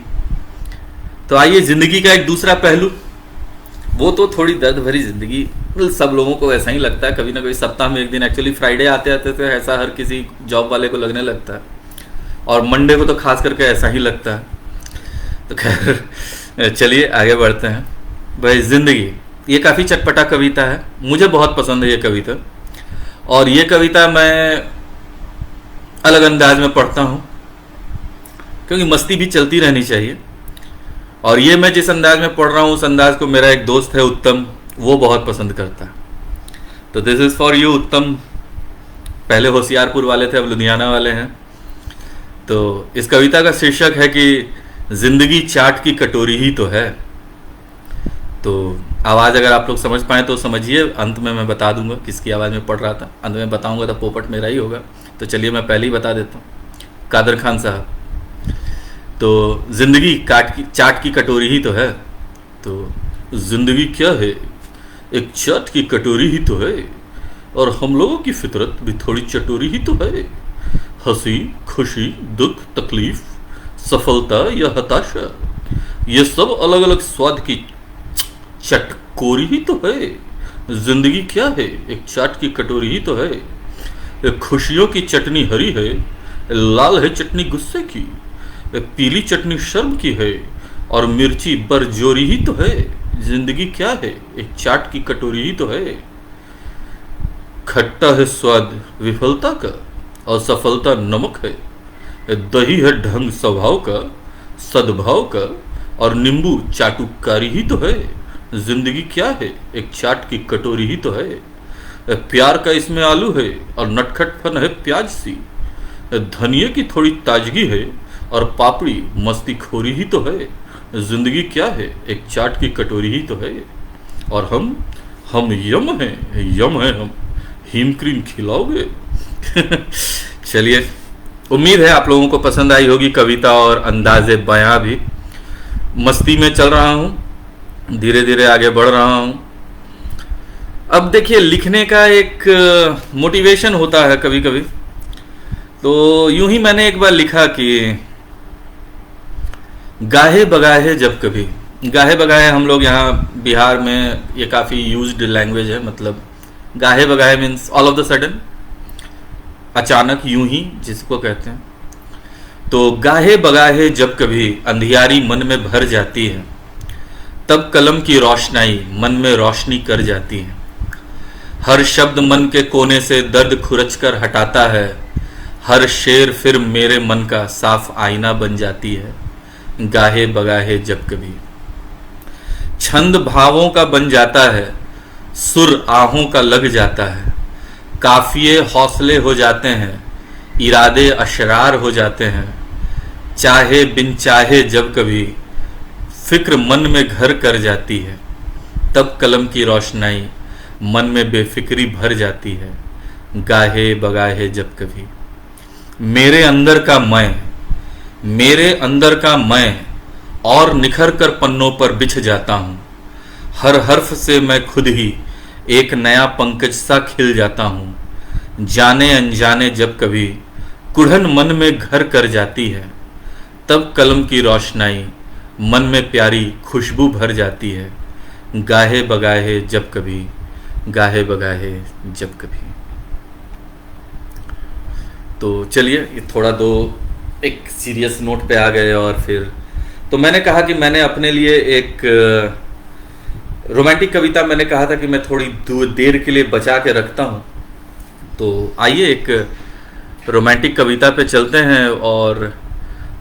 तो आइए जिंदगी का एक दूसरा पहलू, वो तो थोड़ी दर्द भरी जिंदगी, सब लोगों को ऐसा ही लगता है कभी ना कभी, सप्ताह में एक दिन। एक्चुअली फ्राइडे आते आते तो ऐसा हर किसी जॉब वाले को लगने लगता है, और मंडे को तो खास करके ऐसा ही लगता है। तो खैर चलिए आगे बढ़ते हैं। भाई जिंदगी, ये काफ़ी चटपटा कविता है, मुझे बहुत पसंद है ये कविता। और ये कविता मैं अलग अंदाज में पढ़ता हूँ क्योंकि मस्ती भी चलती रहनी चाहिए। और ये मैं जिस अंदाज में पढ़ रहा हूँ उस अंदाज को मेरा एक दोस्त है उत्तम, वो बहुत पसंद करता है। तो दिस इज़ फॉर यू उत्तम। पहले होशियारपुर वाले थे, अब लुधियाना वाले हैं। तो इस कविता का शीर्षक है कि जिंदगी चाट की कटोरी ही तो है। तो आवाज़ अगर आप लोग समझ पाएँ तो समझिए, अंत में मैं बता दूंगा किसकी आवाज़ में पढ़ रहा था। अंत में बताऊंगा तो पोपट मेरा ही होगा। तो चलिए मैं पहले ही बता देता हूँ, कादर खान साहब। तो जिंदगी चाट की कटोरी ही तो है। तो जिंदगी क्या है, एक चाट की कटोरी ही तो है, और हम लोगों की फितरत भी थोड़ी चटोरी ही तो है। हंसी, खुशी, दुख, तकलीफ, सफलता या हताशा, ये सब अलग अलग स्वाद की चटकोरी ही तो है। जिंदगी क्या है, एक चाट की कटोरी ही तो है। एक खुशियों की चटनी हरी है, लाल है चटनी गुस्से की, पीली चटनी शर्म की है, और मिर्ची बरजोरी ही तो है। जिंदगी क्या है, एक चाट की कटोरी ही तो है। खट्टा है स्वाद विफलता का, और सफलता नमक है। दही है ढंग स्वभाव का, सद्भाव का, और नींबू चाटुकारी ही तो है। जिंदगी क्या है, एक चाट की कटोरी ही तो है। प्यार का इसमें आलू है, और नटखट फन है प्याज सी। धनिये की थोड़ी ताजगी है, और पापड़ी मस्ती खोरी ही तो है। जिंदगी क्या है, एक चाट की कटोरी ही तो है। और हम यम हैं हम। हिम क्रीम खिलाओगे? चलिए, उम्मीद है आप लोगों को पसंद आई होगी कविता और अंदाज़े बयां भी। मस्ती में चल रहा हूँ, धीरे धीरे आगे बढ़ रहा हूँ। अब देखिए, लिखने का एक मोटिवेशन होता है कभी कभी। तो यूं ही मैंने एक बार लिखा कि गाहे बगाहे जब कभी। गाहे बगाहे हम लोग यहाँ बिहार में ये काफ़ी यूज्ड लैंग्वेज है। मतलब गाहे बगाहे means all of the sudden, अचानक, यूं ही जिसको कहते हैं। तो गाहे बगाहे जब कभी अंधियारी मन में भर जाती है, तब कलम की रोशनाई मन में रोशनी कर जाती है। हर शब्द मन के कोने से दर्द खुरच कर हटाता है। हर शेर फिर मेरे मन का साफ आईना बन जाती है। गाहे बगाहे जब कभी छंद भावों का बन जाता है, सुर आहों का लग जाता है। काफिये हौसले हो जाते हैं, इरादे अशरार हो जाते हैं। चाहे बिन चाहे जब कभी फिक्र मन में घर कर जाती है, तब कलम की रोशनाई मन में बेफिक्री भर जाती है। गाहे बगाहे जब कभी मेरे अंदर का मैं और निखर कर पन्नों पर बिछ जाता हूँ। हर हर्फ से मैं खुद ही एक नया पंकज सा खिल जाता हूँ। जाने अनजाने जब कभी कुढ़न मन में घर कर जाती है, तब कलम की रोशनाई मन में प्यारी खुशबू भर जाती है। गाहे बगाहे जब कभी, गाहे बगाहे जब कभी। तो चलिए, ये थोड़ा एक सीरियस नोट पे आ गए। और फिर तो मैंने कहा कि मैंने अपने लिए एक रोमांटिक कविता मैंने कहा था कि मैं थोड़ी देर के लिए बचा के रखता हूँ। तो आइए एक रोमांटिक कविता पे चलते हैं। और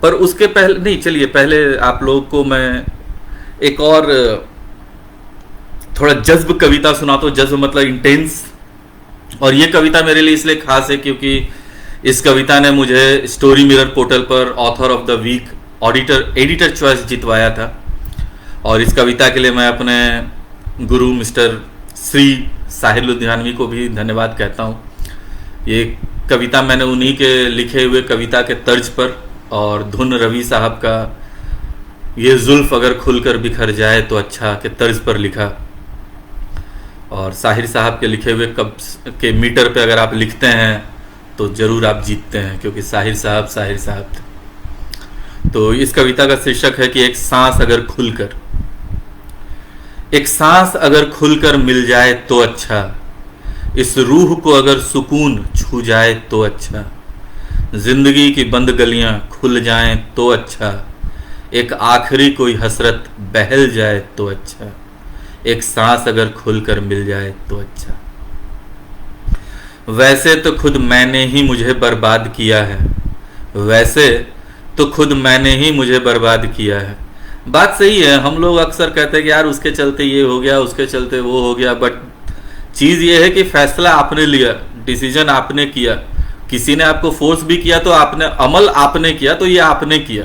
पर उसके पहले नहीं, चलिए पहले आप लोगों को मैं एक और थोड़ा जज्ब कविता सुनाता हूँ। जज्ब मतलब इंटेंस। और ये कविता मेरे लिए इसलिए खास है क्योंकि इस कविता ने मुझे स्टोरी मिरर पोर्टल पर author of the week editor choice जितवाया था। और इस कविता के लिए मैं अपने गुरु मिस्टर श्री साहिर लुधियानवी को भी धन्यवाद कहता हूँ। ये कविता मैंने उन्हीं के लिखे हुए कविता के तर्ज पर और धुन रवि साहब का ये जुल्फ अगर खुलकर बिखर जाए तो अच्छा के तर्ज पर लिखा। और साहिर साहब के लिखे हुए के मीटर पे अगर आप लिखते हैं तो ज़रूर आप जीतते हैं, क्योंकि साहिर साहब थे। तो इस कविता का शीर्षक है कि एक सांस अगर खुलकर मिल जाए तो अच्छा, इस रूह को अगर सुकून छू जाए तो अच्छा। जिंदगी की बंद गलियां खुल जाएं तो अच्छा, एक आखिरी कोई हसरत बहल जाए तो अच्छा, एक सांस अगर खुलकर मिल जाए तो अच्छा। वैसे तो खुद मैंने ही मुझे बर्बाद किया है, वैसे तो खुद मैंने ही मुझे बर्बाद किया है। बात सही है, हम लोग अक्सर कहते हैं कि यार उसके चलते ये हो गया, उसके चलते वो हो गया, बट चीज़ ये है कि फैसला आपने लिया, डिसीजन आपने किया। किसी ने आपको फोर्स भी किया तो आपने, अमल आपने किया तो ये आपने किया,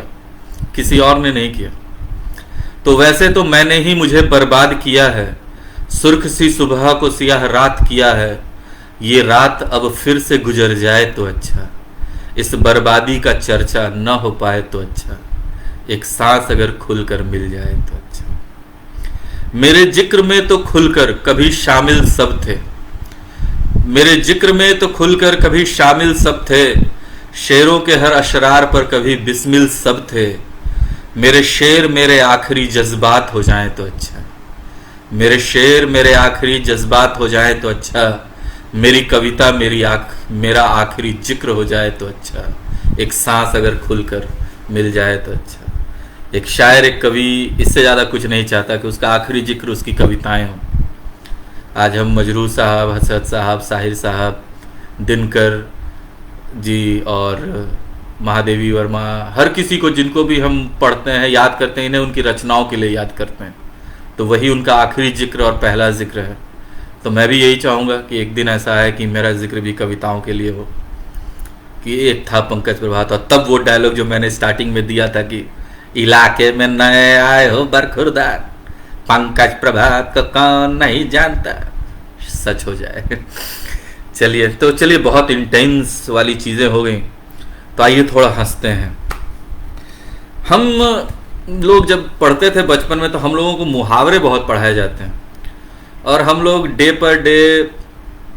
किसी और ने नहीं किया। तो वैसे तो मैंने ही मुझे बर्बाद किया है, सुर्ख सी सुबह को सियाह रात किया है, ये रात अब फिर से गुजर जाए तो अच्छा, इस बर्बादी का चर्चा न हो पाए तो अच्छा, एक सांस अगर खुलकर मिल जाए तो अच्छा। मेरे जिक्र में तो खुलकर कभी शामिल सब थे, मेरे जिक्र में तो खुलकर कभी शामिल सब थे, शेरों के हर अशरार पर कभी बिस्मिल सब थे। मेरे शेर मेरे आखिरी जज्बात हो जाएं तो अच्छा, मेरे शेर मेरे आखिरी जज्बात हो जाएं तो अच्छा, मेरी कविता मेरा आखिरी जिक्र हो जाए तो अच्छा, एक सांस अगर खुलकर मिल जाए तो अच्छा। एक शायर, एक कवि इससे ज़्यादा कुछ नहीं चाहता कि उसका आखिरी जिक्र उसकी कविताएं हों। आज हम मजरूह साहब, हसरत साहब, साहिर साहब, दिनकर जी और महादेवी वर्मा, हर किसी को जिनको भी हम पढ़ते हैं, याद करते हैं, इन्हें उनकी रचनाओं के लिए याद करते हैं, तो वही उनका आखिरी जिक्र और पहला जिक्र है। तो मैं भी यही चाहूँगा कि एक दिन ऐसा है कि मेरा जिक्र भी कविताओं के लिए हो, कि एक था पंकज प्रभात, और तब वो डायलॉग जो मैंने स्टार्टिंग में दिया था कि इलाके में नए आए हो बरखुरदार, पंकज प्रभात को कौन नहीं जानता, सच हो जाए। चलिए बहुत इंटेंस वाली चीज़ें हो गई, तो आइए थोड़ा हंसते हैं। हम लोग जब पढ़ते थे बचपन में तो हम लोगों को मुहावरे बहुत पढ़ाए जाते हैं, और हम लोग डे पर डे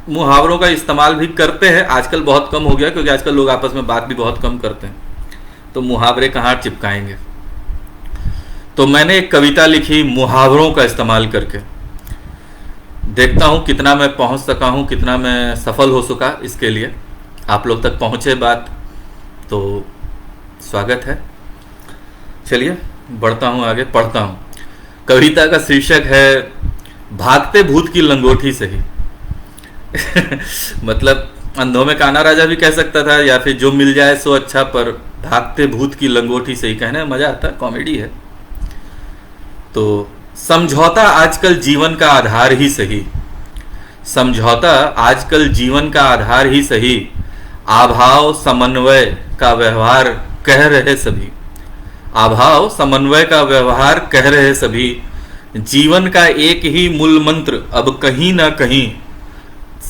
मुहावरों का इस्तेमाल भी करते हैं। आजकल बहुत कम हो गया क्योंकि आजकल लोग आपस में बात भी बहुत कम करते हैं, तो मुहावरे कहाँ चिपकाएंगे। तो मैंने एक कविता लिखी मुहावरों का इस्तेमाल करके, देखता हूँ कितना मैं पहुँच सका हूँ, कितना मैं सफल हो सका। इसके लिए आप लोग तक पहुँचे बात तो स्वागत है। चलिए बढ़ता हूँ आगे, पढ़ता हूँ। कविता का शीर्षक है भागते भूत की लंगोटी से ही। मतलब अंधों में काना राजा भी कह सकता था, या फिर जो मिल जाए सो अच्छा, पर भागते भूत की लंगोटी से ही कहने में मजा आता है, कॉमेडी है। तो समझौता आजकल जीवन का आधार ही सही, समझौता आजकल जीवन का आधार ही सही, अभाव समन्वय का व्यवहार कह रहे सभी, अभाव समन्वय का व्यवहार कह रहे सभी, जीवन का एक ही मूल मंत्र अब कहीं ना कहीं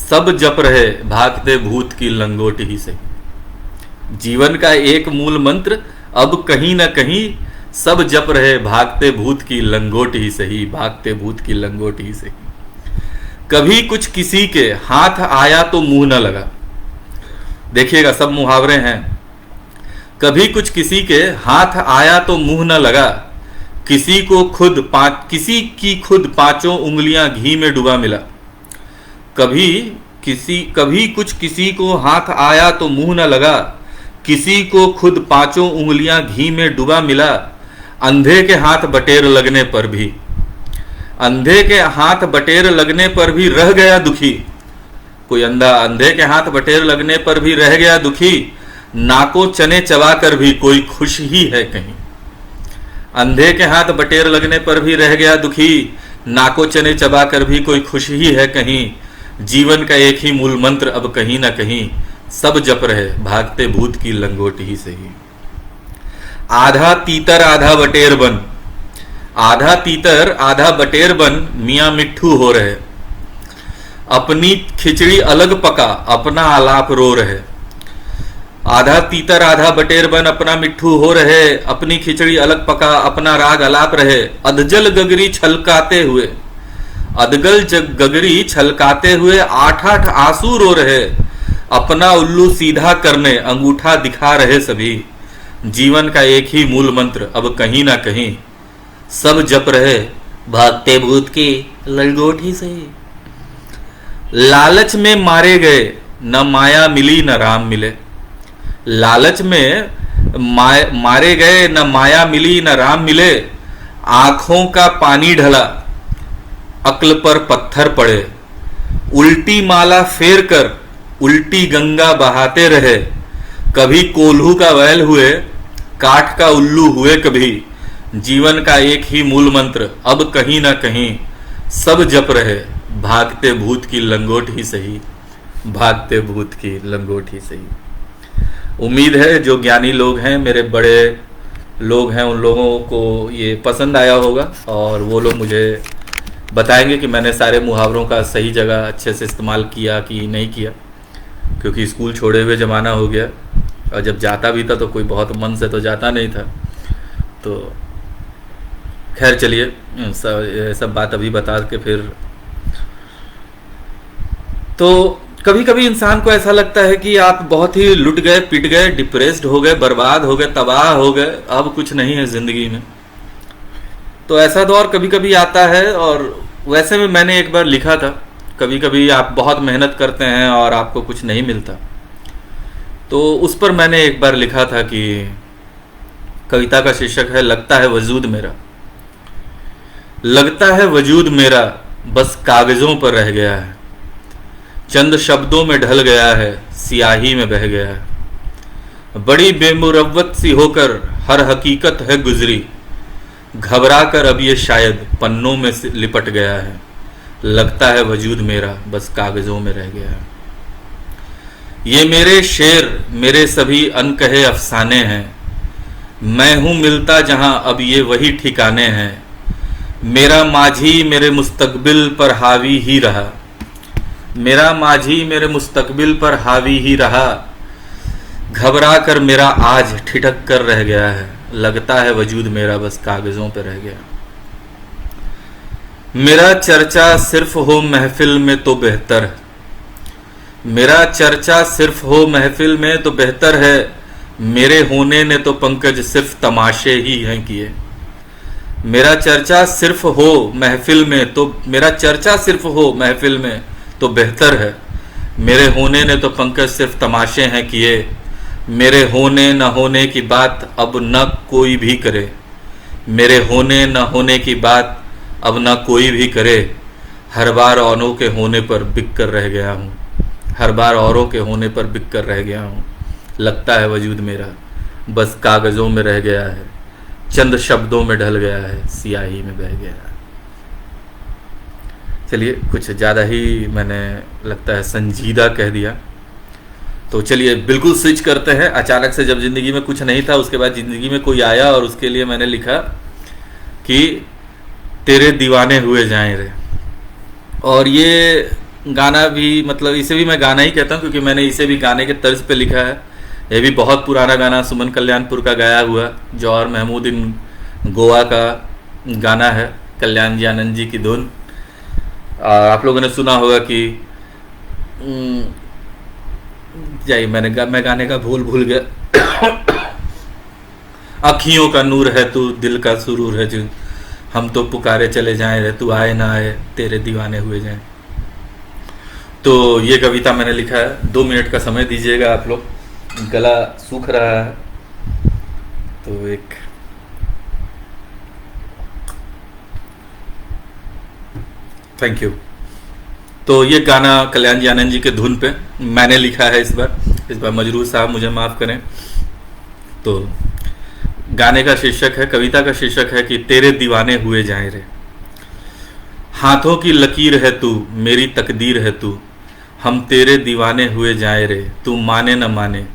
सब जप रहे भागते भूत की लंगोटी ही सही। जीवन का एक मूल मंत्र अब कहीं ना कहीं सब जप रहे भागते भूत की लंगोटी ही सही, भागते भूत की लंगोटी ही सही। कभी कुछ किसी के हाथ आया तो मुंह न लगा, देखिएगा सब मुहावरे हैं। कभी कुछ किसी के हाथ आया तो मुंह न लगा, किसी की खुद पांचों उंगलियां घी में डूबा मिला। कभी कुछ किसी को हाथ आया तो मुंह न लगा, किसी को खुद पांचों उंगलियां घी में डूबा मिला। अंधे के हाथ बटेर लगने पर भी, अंधे के हाथ बटेर लगने पर भी रह गया दुखी। कोई अंधे के हाथ बटेर लगने पर भी रह गया दुखी, नाको चने चबा कर भी कोई खुश ही है कहीं। अंधे के हाथ बटेर लगने पर भी रह गया दुखी, नाको चने चबा कर भी कोई खुश ही है कहीं। जीवन का एक ही मूल मंत्र अब कहीं ना कहीं सब जप रहे भागते भूत की लंगोटी ही सही। आधा तीतर आधा बटेर बन, आधा तीतर आधा बटेर बन, मियाँ मिट्ठू हो रहे। अपनी खिचड़ी अलग पका अपना आलाप रो रहे। आधा तीतर आधा बटेर बन, अपना मिट्ठू हो रहे। अपनी खिचड़ी अलग पका अपना राग अलाप रहे। अधजल गगरी छलकाते हुए, अधगल गगरी छलकाते हुए 8-8 आंसू रो रहे। अपना उल्लू सीधा करने अंगूठा दिखा रहे सभी। जीवन का एक ही मूल मंत्र अब कहीं ना कहीं सब जप रहे भागते भूत की लंगोटी से। लालच में मारे गए न माया मिली न राम मिले, लालच में मारे गए, न माया मिली न राम मिले, आंखों का पानी ढला, अक्ल पर पत्थर पड़े, उल्टी माला फेर कर उल्टी गंगा बहाते रहे, कभी कोल्हू का बैल हुए, काठ का उल्लू हुए कभी, जीवन का एक ही मूल मंत्र अब कहीं ना कहीं सब जप रहे, भागते भूत की लंगोट ही सही, भागते भूत की लंगोट ही सही। उम्मीद है जो ज्ञानी लोग हैं, मेरे बड़े लोग हैं, उन लोगों को ये पसंद आया होगा और वो लोग मुझे बताएंगे कि मैंने सारे मुहावरों का सही जगह अच्छे से इस्तेमाल किया कि नहीं किया, क्योंकि स्कूल छोड़े हुए ज़माना हो गया और जब जाता भी था तो कोई बहुत मन से तो जाता नहीं था। तो खैर चलिए, सब बात अभी बता के फिर, तो कभी कभी इंसान को ऐसा लगता है कि आप बहुत ही लुट गए, पिट गए, डिप्रेस्ड हो गए, बर्बाद हो गए, तबाह हो गए, अब कुछ नहीं है ज़िंदगी में। तो ऐसा दौर कभी कभी आता है और वैसे में मैंने एक बार लिखा था, कभी कभी आप बहुत मेहनत करते हैं और आपको कुछ नहीं मिलता, तो उस पर मैंने एक बार लिखा था कि कविता का शीर्षक है लगता है वजूद मेरा। लगता है वजूद मेरा बस कागज़ों पर रह गया है, चंद शब्दों में ढल गया है, सियाही में बह गया है, बड़ी बेमुरव्वत सी होकर हर हकीकत है गुजरी, घबरा कर अब ये शायद पन्नों में लिपट गया है, लगता है वजूद मेरा बस कागज़ों में रह गया है। ये मेरे शेर मेरे सभी अनकहे अफसाने हैं, मैं हूँ मिलता जहाँ अब ये वही ठिकाने हैं, मेरा माझी मेरे मुस्तकबिल पर हावी ही रहा, मेरा माझी मेरे मुस्तकबिल पर हावी ही रहा, घबरा कर मेरा आज ठिठक कर रह गया है, लगता है वजूद मेरा बस कागज़ों पर रह गया। मेरा चर्चा सिर्फ हो महफिल में तो बेहतर है, मेरा चर्चा सिर्फ हो महफिल में तो बेहतर है, मेरे होने ने तो पंकज सिर्फ तमाशे ही हैं किए। मेरा चर्चा सिर्फ हो महफिल में तो, मेरा चर्चा सिर्फ हो महफिल में तो बेहतर है, मेरे होने ने तो पंकज सिर्फ तमाशे हैं किए, मेरे होने न होने की बात अब न कोई भी करे, मेरे होने न होने की बात अब न कोई भी करे, हर बार औरों के होने पर बिक कर रह गया हूँ, हर बार औरों के होने पर बिक कर रह गया हूँ, लगता है वजूद मेरा बस कागज़ों में रह गया है, चंद शब्दों में ढल गया है, सियाही में बह गया है। चलिए, कुछ ज़्यादा ही मैंने लगता है संजीदा कह दिया, तो चलिए बिल्कुल स्विच करते हैं। अचानक से जब ज़िंदगी में कुछ नहीं था, उसके बाद ज़िंदगी में कोई आया और उसके लिए मैंने लिखा कि तेरे दीवाने हुए जाएं रे। और ये गाना भी, मतलब इसे भी मैं गाना ही कहता हूँ क्योंकि मैंने इसे भी गाने के तर्ज पे लिखा है। ये भी बहुत पुराना गाना, सुमन कल्याणपुर का गाया हुआ, जौहर महमूद इन गोवा का गाना है, कल्याण जी आनंद जी की धुन। आप लोगों ने सुना होगा कि जाइए, मैं गाने का भूल गया। अखियों का नूर है तू, दिल का सुरूर है जो, हम तो पुकारे चले जाएं रे, तू आए ना आए, तेरे दीवाने हुए जाएं। तो ये कविता मैंने लिखा है। 2 मिनट का समय दीजिएगा आप लोग, गला सूख रहा है तो एक थैंक यू। तो ये गाना कल्याण जी आनंद जी के धुन पे मैंने लिखा है इस बार मजरूर साहब मुझे माफ़ करें। तो गाने का शीर्षक है, कविता का शीर्षक है कि तेरे दीवाने हुए जाएं रे। हाथों की लकीर है तू, मेरी तकदीर है तू, हम तेरे दीवाने हुए जाएं रे, तू माने न माने,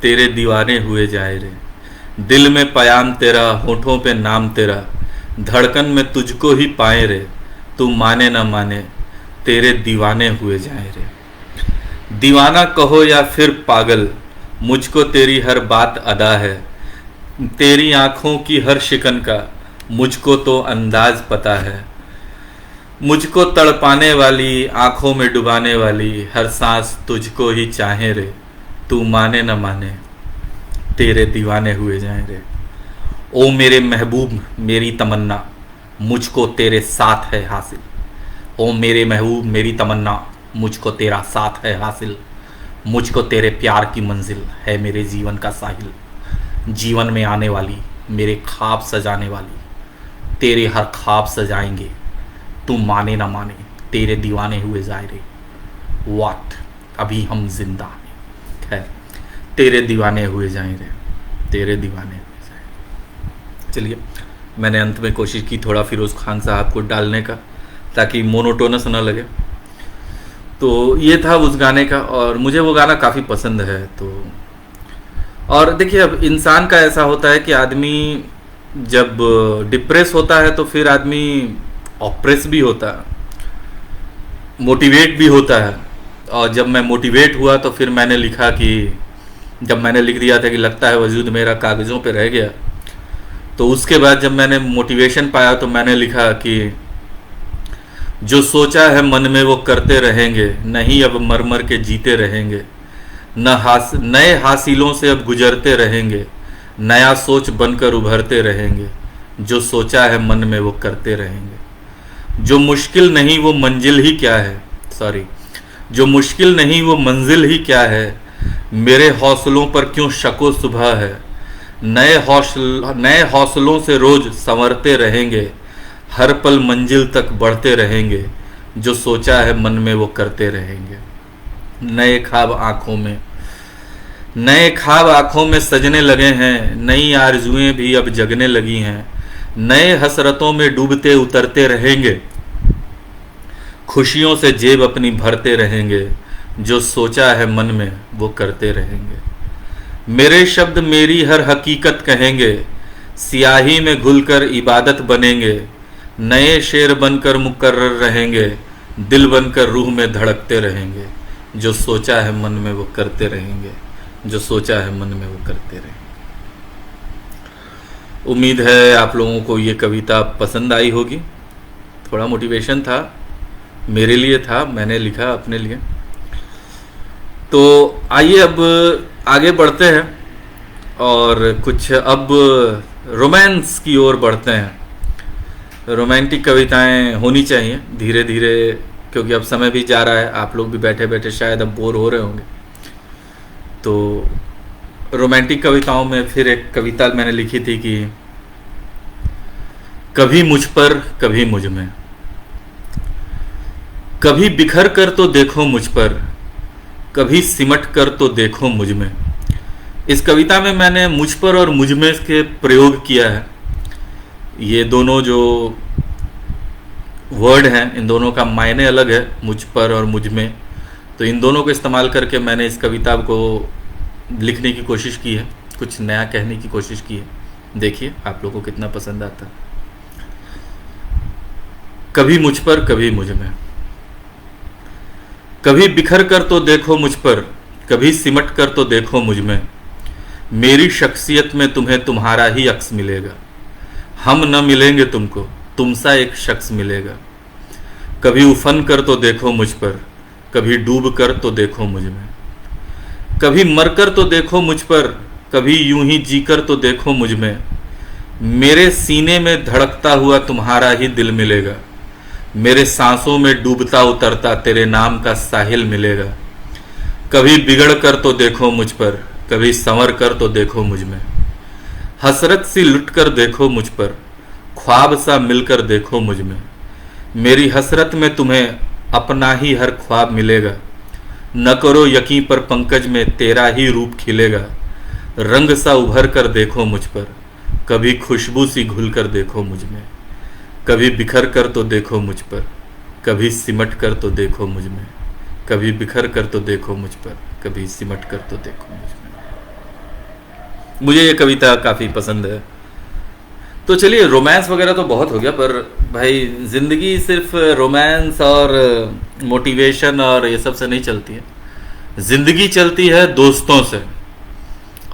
तेरे दीवाने हुए जाएं रे। दिल में पयाम तेरा, होठों पे नाम तेरा, धड़कन में तुझको ही पाए रे, तू माने न माने, तेरे दीवाने हुए जाएं रे। दीवाना कहो या फिर पागल, मुझको तेरी हर बात अदा है, तेरी आँखों की हर शिकन का मुझको तो अंदाज पता है, मुझको तड़पाने वाली, आँखों में डुबाने वाली हर सांस तुझको ही चाहे रे, तू माने न माने, तेरे दीवाने हुए जाएं रे। ओ मेरे महबूब मेरी तमन्ना, मुझको तेरे साथ है हासिल, ओ मेरे महबूब मेरी तमन्ना, मुझको तेरा साथ है हासिल, मुझको तेरे प्यार की मंजिल है मेरे जीवन का साहिल। जीवन में आने वाली मेरे ख्वाब सजाने वाली, तेरे हर ख्वाब सजाएंगे, तू माने ना माने तेरे दीवाने हुए ज़ायरे। वाट अभी हम जिंदा हैं, खैर तेरे दीवाने हुए ज़ायरे, तेरे दीवाने हुए ज़ायरे। चलिए, मैंने अंत में कोशिश की थोड़ा फिरोज़ खान साहब को डालने का, ताकि मोनोटोनस ना लगे। तो ये था उस गाने का, और मुझे वो गाना काफ़ी पसंद है। तो और देखिए, अब इंसान का ऐसा होता है कि आदमी जब डिप्रेस होता है तो फिर आदमी ऑप्रेस भी होता है, मोटिवेट भी होता है। और जब मैं मोटिवेट हुआ तो फिर मैंने लिखा कि जब मैंने लिख दिया था कि लगता है वजूद मेरा कागज़ों पे रह गया, तो उसके बाद जब मैंने मोटिवेशन पाया तो मैंने लिखा कि जो सोचा है मन में वो करते रहेंगे, नहीं अब मर मर के जीते रहेंगे, नए हासिलों से अब गुजरते रहेंगे, नया सोच बनकर उभरते रहेंगे, जो सोचा है मन में वो करते रहेंगे। जो मुश्किल नहीं वो मंजिल ही क्या है, जो मुश्किल नहीं वो मंजिल ही क्या है, मेरे हौसलों पर क्यों शको सुबह है, नए हौसलों से रोज संवरते रहेंगे, हर पल मंजिल तक बढ़ते रहेंगे, जो सोचा है मन में वो करते रहेंगे। नए ख्वाब आंखों में सजने लगे हैं, नई आरजुएं भी अब जगने लगी हैं, नए हसरतों में डूबते उतरते रहेंगे, खुशियों से जेब अपनी भरते रहेंगे, जो सोचा है मन में वो करते रहेंगे। मेरे शब्द मेरी हर हकीकत कहेंगे, सियाही में घुलकर इबादत बनेंगे, नए शेर बनकर मुकर्रर रहेंगे, दिल बनकर रूह में धड़कते रहेंगे, जो सोचा है मन में वो करते रहेंगे, जो सोचा है मन में वो करते रहेंगे। उम्मीद है आप लोगों को ये कविता पसंद आई होगी। थोड़ा मोटिवेशन था, मेरे लिए था, मैंने लिखा अपने लिए। तो आइए अब आगे बढ़ते हैं और कुछ अब रोमांस की ओर बढ़ते हैं। रोमांटिक कविताएं होनी चाहिए धीरे धीरे, क्योंकि अब समय भी जा रहा है, आप लोग भी बैठे बैठे शायद अब बोर हो रहे होंगे। तो रोमांटिक कविताओं में फिर एक कविता मैंने लिखी थी कि कभी मुझ पर कभी मुझ में, कभी बिखर कर तो देखो मुझ पर, कभी सिमट कर तो देखो मुझ में। इस कविता में मैंने मुझ पर और मुझ में के प्रयोग किया है। ये दोनों जो वर्ड हैं, इन दोनों का मायने अलग है, मुझ पर और मुझ में। तो इन दोनों को इस्तेमाल करके मैंने इस कविता को लिखने की कोशिश की है, कुछ नया कहने की कोशिश की है। देखिए आप लोगों को कितना पसंद आता है। कभी मुझ पर कभी मुझ में, कभी बिखर कर तो देखो मुझ पर, कभी सिमट कर तो देखो मुझ में, मेरी शख्सियत में तुम्हें तुम्हारा ही अक्स मिलेगा। हम न मिलेंगे तुमको, तुमसा एक शख्स मिलेगा। कभी उफन कर तो देखो मुझ पर, कभी डूब कर तो देखो मुझ में, कभी मर कर तो देखो मुझ पर, कभी यूं ही जी कर तो देखो मुझ में, मेरे सीने में धड़कता हुआ तुम्हारा ही दिल मिलेगा। मेरे सांसों में डूबता उतरता तेरे नाम का साहिल मिलेगा। कभी बिगड़ कर तो देखो मुझ पर, कभी संवर कर तो देखो मुझ में, हसरत सी लुट कर देखो मुझ पर, ख्वाब सा मिलकर देखो मुझ में, मेरी हसरत में तुम्हें अपना ही हर ख्वाब मिलेगा। न करो यकीन पर पंकज में तेरा ही रूप खिलेगा। रंग सा उभर कर देखो मुझ पर, कभी खुशबू सी घुल कर देखो मुझ में, कभी बिखर कर तो देखो मुझ पर, कभी सिमट कर तो देखो मुझ में, कभी बिखर कर तो देखो मुझ पर, कभी सिमट कर तो देखो मुझ में। मुझे ये कविता काफ़ी पसंद है। तो चलिए, रोमांस वगैरह तो बहुत हो गया, पर भाई ज़िंदगी सिर्फ रोमांस और मोटिवेशन और ये सब से नहीं चलती है। ज़िंदगी चलती है दोस्तों से,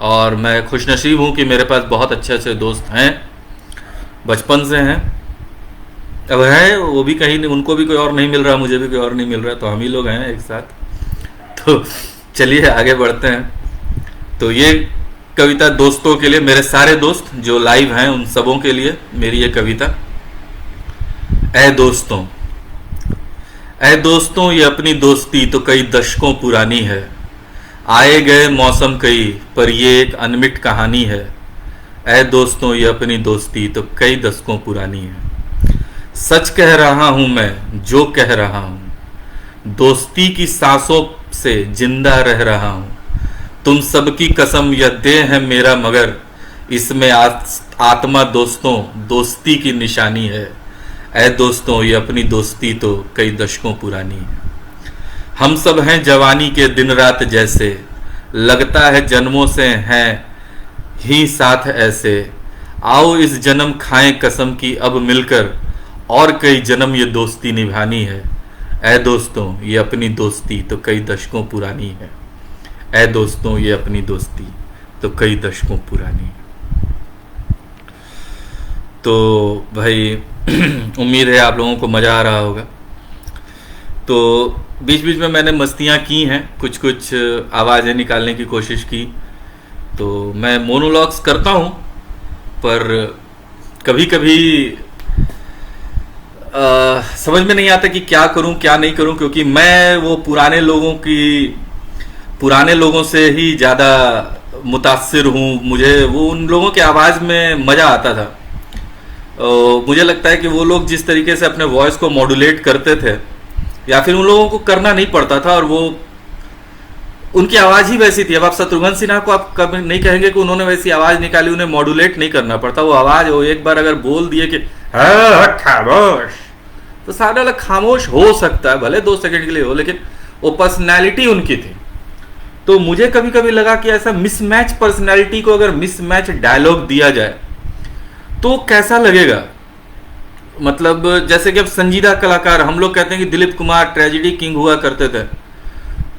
और मैं खुशनसीब हूँ कि मेरे पास बहुत अच्छे अच्छे दोस्त हैं, बचपन से हैं। अब है वो भी कहीं नहीं, उनको भी कोई और नहीं मिल रहा, मुझे भी कोई और नहीं मिल रहा, तो हम ही लोग हैं एक साथ। तो चलिए आगे बढ़ते हैं। तो ये कविता दोस्तों के लिए, मेरे सारे दोस्त जो लाइव हैं उन सबों के लिए मेरी ये कविता। ऐ दोस्तों ये अपनी दोस्ती तो कई दशकों पुरानी है। आए गए मौसम कई, पर ये एक अनमिट कहानी है। ऐ दोस्तों ये अपनी दोस्ती तो कई दशकों पुरानी है। सच कह रहा हूं मैं जो कह रहा हूं, दोस्ती की सांसों से जिंदा रह रहा हूं। तुम सबकी कसम यह देह है मेरा, मगर इसमें आत्मा दोस्तों दोस्ती की निशानी है। ऐ दोस्तों ये अपनी दोस्ती तो कई दशकों पुरानी है। हम सब हैं जवानी के दिन रात जैसे, लगता है जन्मों से हैं ही साथ ऐसे। आओ इस जन्म खाएं कसम की अब मिलकर, और कई जन्म ये दोस्ती निभानी है। ऐ दोस्तों ये अपनी दोस्ती तो कई दशकों पुरानी है। ऐ दोस्तों ये अपनी दोस्ती तो कई दशकों पुरानी है। तो भाई उम्मीद है आप लोगों को मज़ा आ रहा होगा। तो बीच बीच में मैंने मस्तियाँ की हैं, कुछ कुछ आवाज़ें निकालने की कोशिश की। तो मैं मोनोलॉग्स करता हूँ, पर कभी कभी समझ में नहीं आता कि क्या करूँ क्या नहीं करूँ, क्योंकि मैं वो पुराने लोगों से ही ज़्यादा मुतासिर हूँ। मुझे वो उन लोगों की आवाज़ में मज़ा आता था। मुझे लगता है कि वो लोग जिस तरीके से अपने वॉइस को मॉड्यूलेट करते थे, या फिर उन लोगों को करना नहीं पड़ता था, और वो उनकी आवाज़ ही वैसी थी। अब आप शत्रुघ्न सिन्हा को आप कभी नहीं कहेंगे कि उन्होंने वैसी आवाज़ निकाली, उन्हें मॉड्यूलेट नहीं करना पड़ता। वो आवाज़ वो एक बार अगर बोल दिए कि हाँ खामोश, तो सारा अलग खामोश हो सकता है, भले 2 सेकंड के लिए हो, लेकिन वो पर्सनैलिटी उनकी थी। तो मुझे कभी कभी लगा कि ऐसा मिसमैच पर्सनैलिटी को अगर मिसमैच डायलॉग दिया जाए तो कैसा लगेगा। मतलब जैसे कि अब संजीदा कलाकार, हम लोग कहते हैं कि दिलीप कुमार ट्रेजेडी किंग हुआ करते थे,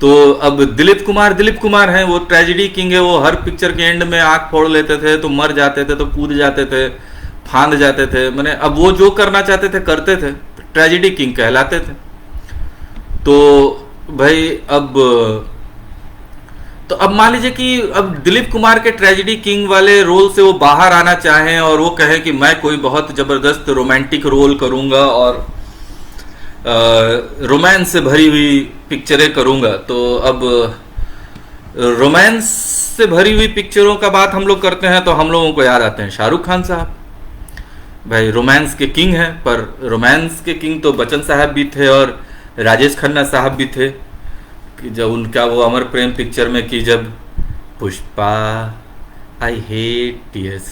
तो अब दिलीप कुमार हैं, वो ट्रेजेडी किंग है। वो हर पिक्चर के एंड में आंख फोड़ लेते थे, तो मर जाते थे, तो कूद जाते थे, फांद जाते थे। मैंने अब वो जो करना चाहते थे करते थे, ट्रेजेडी किंग कहलाते थे। तो भाई अब मान लीजिए कि अब दिलीप कुमार के ट्रेजेडी किंग वाले रोल से वो बाहर आना चाहें और वो कहे कि मैं कोई बहुत जबरदस्त रोमांटिक रोल करूंगा और रोमांस से भरी हुई पिक्चरें करूंगा। तो अब रोमांस से भरी हुई पिक्चरों का बात हम लोग करते हैं तो हम लोगों को याद आते हैं शाहरुख खान साहब। भाई रोमांस के किंग हैं, पर रोमांस के किंग तो बच्चन साहब भी थे और राजेश खन्ना साहब भी थे। कि जब उनका वो अमर प्रेम पिक्चर में कि जब पुष्पा आई हेट टीयर्स,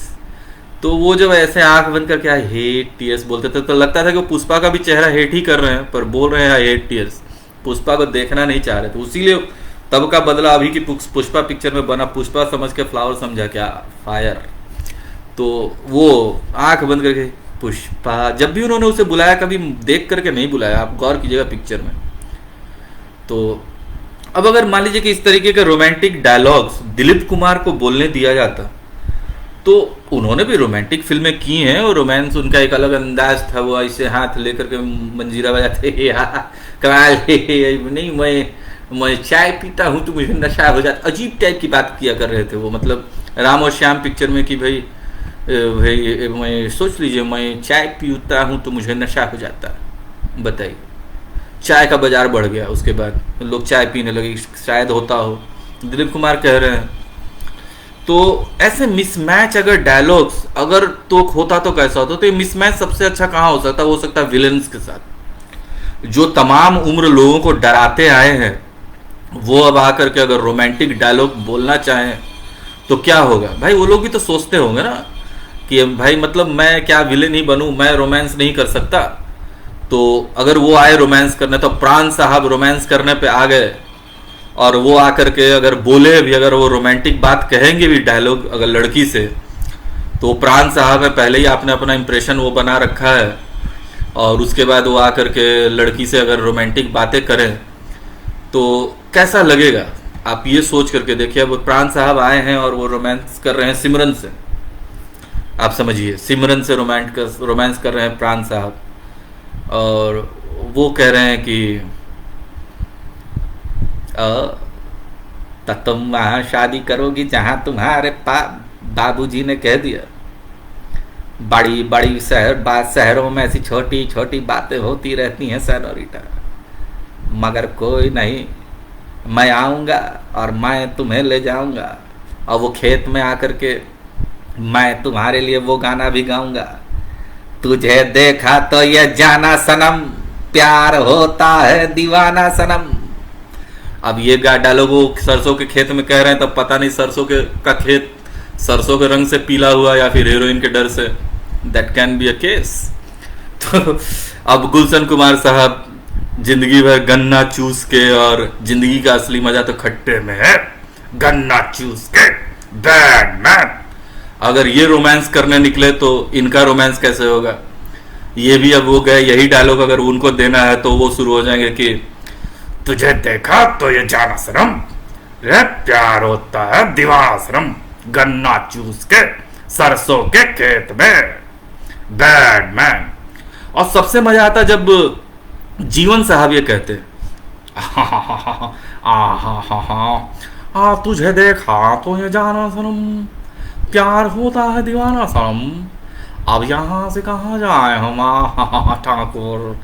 तो वो जब ऐसे आंख बंद करके आई हेट टीयर्स बोलते थे तो लगता था कि पुष्पा का भी चेहरा हेट ही कर रहे हैं, पर बोल रहे हैं आई हेट टीयर्स। पुष्पा को देखना नहीं चाह रहे थे, उसीलिए तब का बदला अभी की पुष्पा पिक्चर में बना। पुष्पा समझ के फ्लावर समझा क्या फायर। तो वो आंख बंद करके पुष्पा, जब भी उन्होंने उसे बुलाया कभी देख करके नहीं बुलाया, आप गौर कीजिएगा पिक्चर में। तो अब अगर मान लीजिए कि इस तरीके के रोमांटिक डायलॉग्स दिलीप कुमार को बोलने दिया जाता, तो उन्होंने भी रोमांटिक फिल्में की हैं और रोमांस उनका एक अलग अंदाज था। वो ऐसे हाथ लेकर के मंजीरा बजाते कमाल नहीं, मैं चाय पीता हूँ तो मुझे नशा हो जाता, अजीब टाइप की बात किया कर रहे थे वो। मतलब राम और श्याम पिक्चर में कि भाई मैं सोच लीजिए मैं चाय पीता हूँ तो मुझे नशा हो जाता। बताइए, चाय का बाजार बढ़ गया, उसके बाद लोग चाय पीने लगे, शायद होता हो, दिलीप कुमार कह रहे हैं। तो ऐसे मिसमैच अगर डायलॉग्स अगर तो होता तो कैसा होता। तो ये मिसमैच सबसे अच्छा कहाँ हो सकता है? वो हो सकता है विलेंस के साथ, जो तमाम उम्र लोगों को डराते आए हैं। वो अब आकर के अगर रोमांटिक डायलॉग बोलना चाहें तो क्या होगा? भाई वो लोग भी तो सोचते होंगे ना कि भाई मतलब मैं क्या विलेन ही बनूं, मैं रोमांस नहीं कर सकता। तो अगर वो आए रोमांस करने, तो प्राण साहब रोमांस करने पे आ गए और वो आकर के अगर बोले भी, अगर वो रोमांटिक बात कहेंगे भी डायलॉग अगर लड़की से, तो प्राण साहब है पहले ही आपने अपना इंप्रेशन वो बना रखा है, और उसके बाद वो आकर के लड़की से अगर रोमांटिक बातें करें तो कैसा लगेगा? आप ये सोच करके देखिए। अब प्राण साहब आए हैं और वो रोमांस कर रहे हैं सिमरन से, आप समझिए सिमरन से रोमांस कर रहे हैं प्राण साहब, और वो कह रहे हैं कि तुम वहां शादी करोगी जहां तुम्हारे बाबूजी ने कह दिया। बड़ी बड़ी शहरों में ऐसी छोटी छोटी बातें होती रहती हैं सैनोरिटा, मगर कोई नहीं मैं आऊँगा और मैं तुम्हें ले जाऊँगा, और वो खेत में आकर के मैं तुम्हारे लिए वो गाना भी गाऊंगा, तुझे देखा तो ये जाना सनम, प्यार होता है दीवाना सनम। अब ये गा डालो वो सरसों के खेत में कह रहे हैं, तब पता नहीं सरसों के का खेत सरसों के रंग से पीला हुआ या फिर हीरोइन के डर से, that can be a case. तो अब गुलशन कुमार साहब जिंदगी भर गन्ना चूस के, और जिंदगी का असली मजा तो खट्टे में है, गन्ना चूस के बैड मैन। अगर ये रोमांस करने निकले तो इनका रोमांस कैसे होगा? ये भी अब वो गए, यही डायलॉग अगर उनको देना है तो वो शुरू हो जाएंगे कि तुझे देखा तो ये जाना सनम, रे प्यार होता है दीवाना सनम, गन्ना चूस के सरसों के खेत में, बैड मैन। और सबसे मजा आता जब जीवन साहब ये कहते तुझे देखा तो ये जाना सनम, प्यार होता है दीवाना सनम, अब यहाँ से कहाँ जाए हम ठाकुर।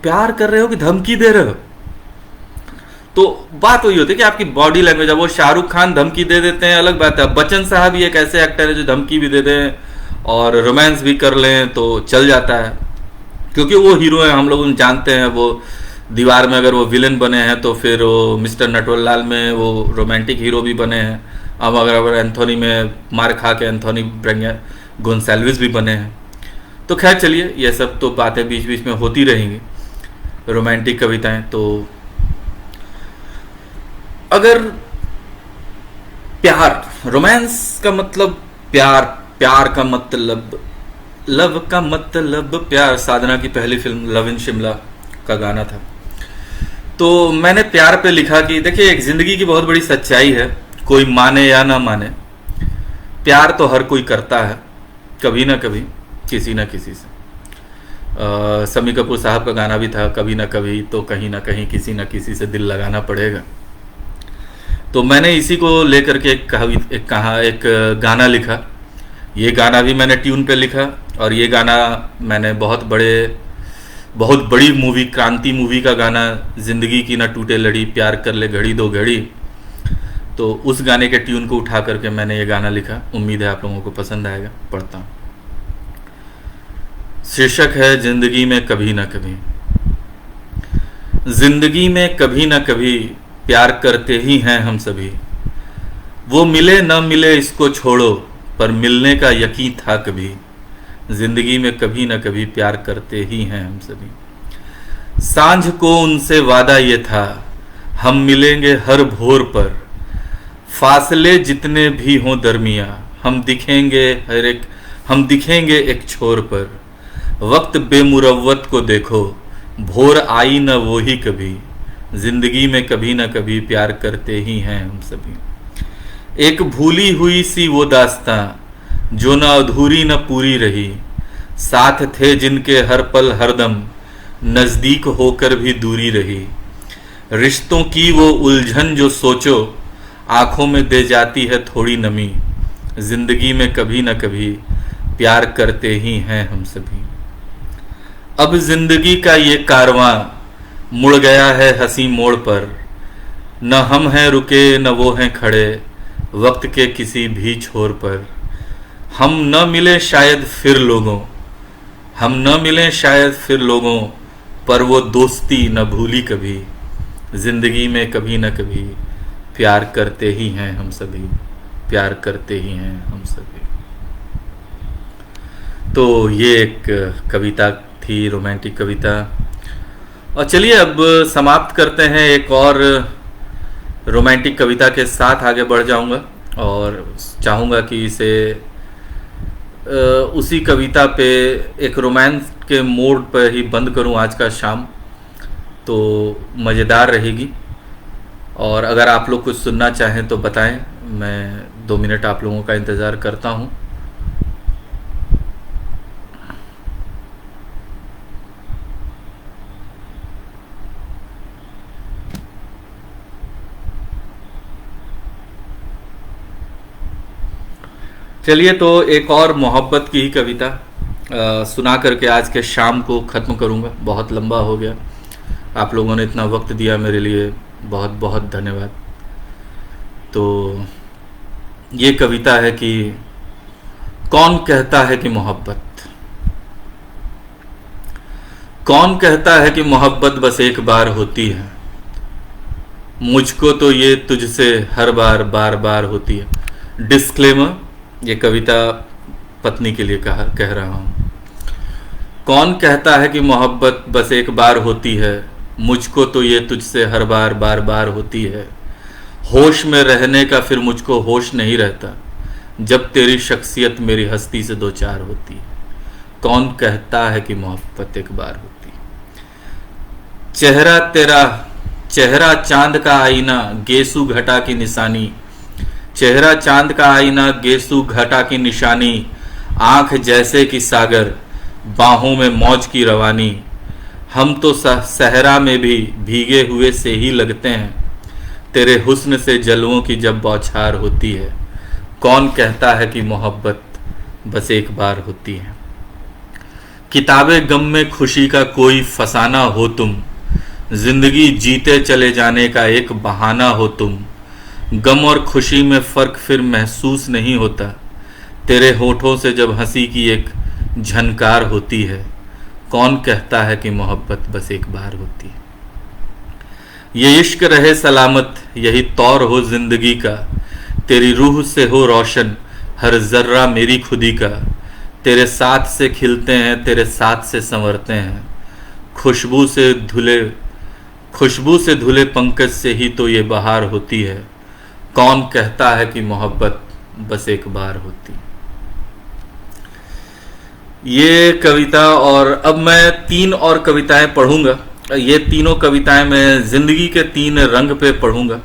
प्यार कर रहे हो कि धमकी दे रहे हो? तो बात वही होती है कि आपकी बॉडी लैंग्वेज। अब वो शाहरुख खान धमकी दे देते हैं अलग बात है, बच्चन साहब ही एक ऐसे एक्टर है जो धमकी भी दे दें और रोमांस भी कर लें तो चल जाता है, क्योंकि वो हीरो है, हम लोग जानते हैं। वो दीवार में अगर वो विलेन बने हैं तो फिर वो मिस्टर नटवरलाल में वो रोमांटिक हीरो भी बने हैं। अब अगर एंथोनी में मार खा के एंथोनी ब्रेंगर गोन्साल्विस भी बने हैं। तो खैर चलिए, ये सब तो बातें बीच बीच में होती रहेंगी, रोमांटिक कविताएं। तो अगर प्यार, रोमांस का मतलब प्यार, प्यार का मतलब लव का मतलब प्यार, साधना की पहली फिल्म लव इन शिमला का गाना था। तो मैंने प्यार पे लिखा कि देखिए, एक जिंदगी की बहुत बड़ी सच्चाई है, कोई माने या ना माने, प्यार तो हर कोई करता है कभी ना कभी, किसी ना किसी से। समी कपूर साहब का गाना भी था, कभी ना कभी तो कहीं ना कहीं किसी ना किसी से दिल लगाना पड़ेगा। तो मैंने इसी को लेकर के एक गाना लिखा। ये गाना भी मैंने ट्यून पे लिखा, और ये गाना मैंने बहुत बड़ी मूवी, क्रांति मूवी का गाना, जिंदगी की ना टूटे लड़ी, प्यार कर ले घड़ी दो घड़ी, तो उस गाने के ट्यून को उठा करके मैंने ये गाना लिखा। उम्मीद है आप लोगों को पसंद आएगा। पढ़ता हूँ। शीर्षक है जिंदगी में कभी ना कभी। जिंदगी में कभी ना कभी प्यार करते ही हैं हम सभी, वो मिले न मिले इसको छोड़ो, पर मिलने का यकीन था कभी। जिंदगी में कभी न कभी प्यार करते ही हैं हम सभी। सांझ को उनसे वादा ये था, हम मिलेंगे हर भोर पर, फासले जितने भी हों दरमिया, हम दिखेंगे एक छोर पर। वक्त बेमुरव्वत को देखो, भोर आई न वो ही कभी। जिंदगी में कभी न कभी प्यार करते ही हैं हम सभी। एक भूली हुई सी वो दास्तां, जो न अधूरी न पूरी रही, साथ थे जिनके हर पल हरदम, नजदीक होकर भी दूरी रही। रिश्तों की वो उलझन जो सोचो, आंखों में दे जाती है थोड़ी नमी। जिंदगी में कभी न कभी प्यार करते ही हैं हम सभी। अब जिंदगी का ये कारवां मुड़ गया है हंसी मोड़ पर, न हम हैं रुके न वो हैं खड़े, वक्त के किसी भी छोर पर। हम न मिले शायद फिर लोगों, पर वो दोस्ती न भूली कभी। जिंदगी में कभी न कभी प्यार करते ही हैं हम सभी, प्यार करते ही हैं हम सभी। तो ये एक कविता थी, रोमांटिक कविता। और चलिए अब समाप्त करते हैं। एक और रोमांटिक कविता के साथ आगे बढ़ जाऊंगा, और चाहूँगा कि इसे उसी कविता पे एक रोमांस के मोड पर ही बंद करूं आज का शाम, तो मज़ेदार रहेगी। और अगर आप लोग कुछ सुनना चाहें तो बताएं, मैं 2 मिनट आप लोगों का इंतज़ार करता हूं। चलिए, तो एक और मोहब्बत की ही कविता सुना करके आज के शाम को ख़त्म करूँगा। बहुत लंबा हो गया, आप लोगों ने इतना वक्त दिया मेरे लिए बहुत बहुत धन्यवाद। तो ये कविता है कि कौन कहता है कि मोहब्बत, कौन कहता है कि मोहब्बत बस एक बार होती है, मुझको तो ये तुझसे हर बार बार बार होती है। डिस्क्लेमर, ये कविता पत्नी के लिए कह रहा हूँ। कौन कहता है कि मोहब्बत बस एक बार होती है, मुझको तो ये तुझसे हर बार बार बार होती है। होश में रहने का फिर मुझको होश नहीं रहता, जब तेरी शख्सियत मेरी हस्ती से दो चार होती है। कौन कहता है कि मोहब्बत एक बार होती है। चेहरा तेरा, चेहरा चांद का आईना, गेसू घटा की निशानी। चेहरा चांद का आईना, गेसू घटा की निशानी। आंख जैसे कि सागर, बाहों में मौज की रवानी। हम तो सहरा में भी भीगे हुए से ही लगते हैं, तेरे हुस्न से जलवों की जब बौछार होती है। कौन कहता है कि मोहब्बत बस एक बार होती है। किताबे गम में खुशी का कोई फसाना हो तुम, जिंदगी जीते चले जाने का एक बहाना हो तुम। गम और खुशी में फर्क फिर महसूस नहीं होता, तेरे होठों से जब हंसी की एक झनकार होती है। कौन कहता है कि मोहब्बत बस एक बार होती है। ये इश्क रहे सलामत, यही तौर हो जिंदगी का। तेरी रूह से हो रोशन हर जर्रा मेरी खुदी का। तेरे साथ से खिलते हैं, तेरे साथ से संवरते हैं। खुशबू से धुले पंकज से ही तो ये बहार होती है। कौन कहता है कि मोहब्बत बस एक बार होती। ये कविता, और अब मैं 3 और कविताएं पढ़ूंगा। ये तीनों कविताएं मैं जिंदगी के 3 रंग पे पढ़ूंगा,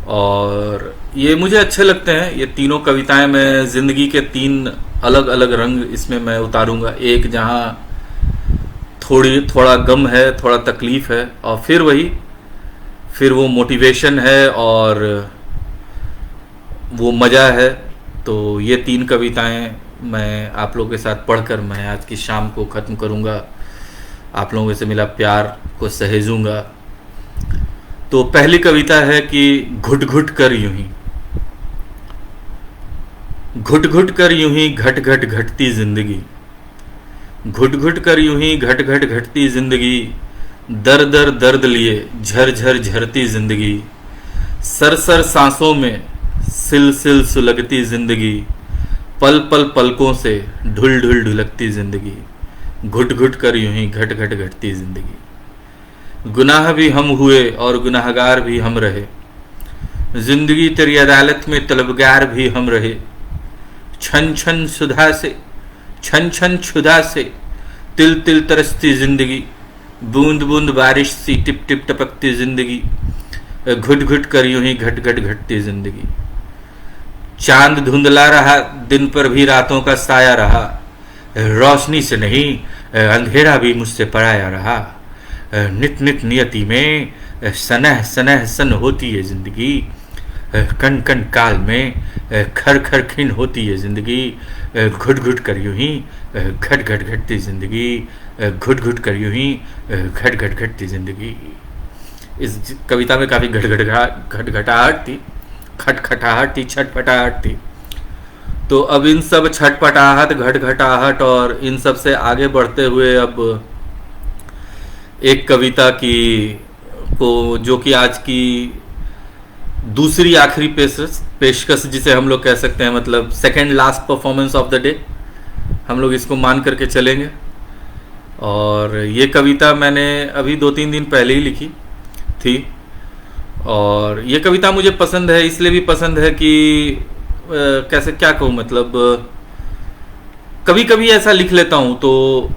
और ये मुझे अच्छे लगते हैं। ये तीनों कविताएं मैं जिंदगी के 3 अलग अलग रंग इसमें मैं उतारूंगा। एक जहां थोड़ा गम है, थोड़ा तकलीफ है, और फिर वो मोटिवेशन है और वो मज़ा है। तो ये 3 कविताएं मैं आप लोगों के साथ पढ़कर मैं आज की शाम को ख़त्म करूंगा। आप लोगों से मिला प्यार को सहेजूंगा। तो पहली कविता है कि घुट घुट कर यूं ही, घुट घुट कर यूं ही घट घट घटती जिंदगी। घुट घुट कर यूं ही घट घट घटती जिंदगी। दर दर दर्द लिए झर झर झरती जिंदगी। सर सर सांसों में सिल सिल सुलगती जिंदगी। पल पल पलकों से ढुल ढुल ढुलकती जिंदगी। घुट घुट कर यूं ही घट घट घटती जिंदगी। गुनाह भी हम हुए और गुनाहगार भी हम रहे। जिंदगी तेरी अदालत में तलबगार भी हम रहे। छन छन क्षुधा से तिल तिल तरसती जिंदगी। बूंद बूंद बारिश सी टिप टिप टपकती जिंदगी। घुट घुट कर यूं ही घट घट घटती जिंदगी। चांद धुंधला रहा, दिन पर भी रातों का साया रहा। रोशनी से नहीं अंधेरा भी मुझसे पराया रहा। नित नित नियति में सनह सनह सन होती है जिंदगी। कण कण काल में खर खर खिन होती है जिंदगी। घुट घुट कर यूं ही घट घट घटती जिंदगी। घुट घुट कर यूं ही घट घट घटती जिंदगी। इस कविता में काफ़ी घटघटाहट थी, खटखटाहट थी, छटपटाहट थी। तो अब इन सब छटपटाहट, घटघटाहट और इन सब से आगे बढ़ते हुए अब एक कविता की को, जो कि आज की दूसरी आखिरी पेशकश जिसे हम लोग कह सकते हैं, मतलब second last performance of the day, हम लोग इसको मान करके चलेंगे। और ये कविता मैंने अभी 2-3 दिन पहले ही लिखी थी, और ये कविता मुझे पसंद है। इसलिए भी पसंद है कि कैसे क्या कहूँ, मतलब कभी कभी ऐसा लिख लेता हूँ तो,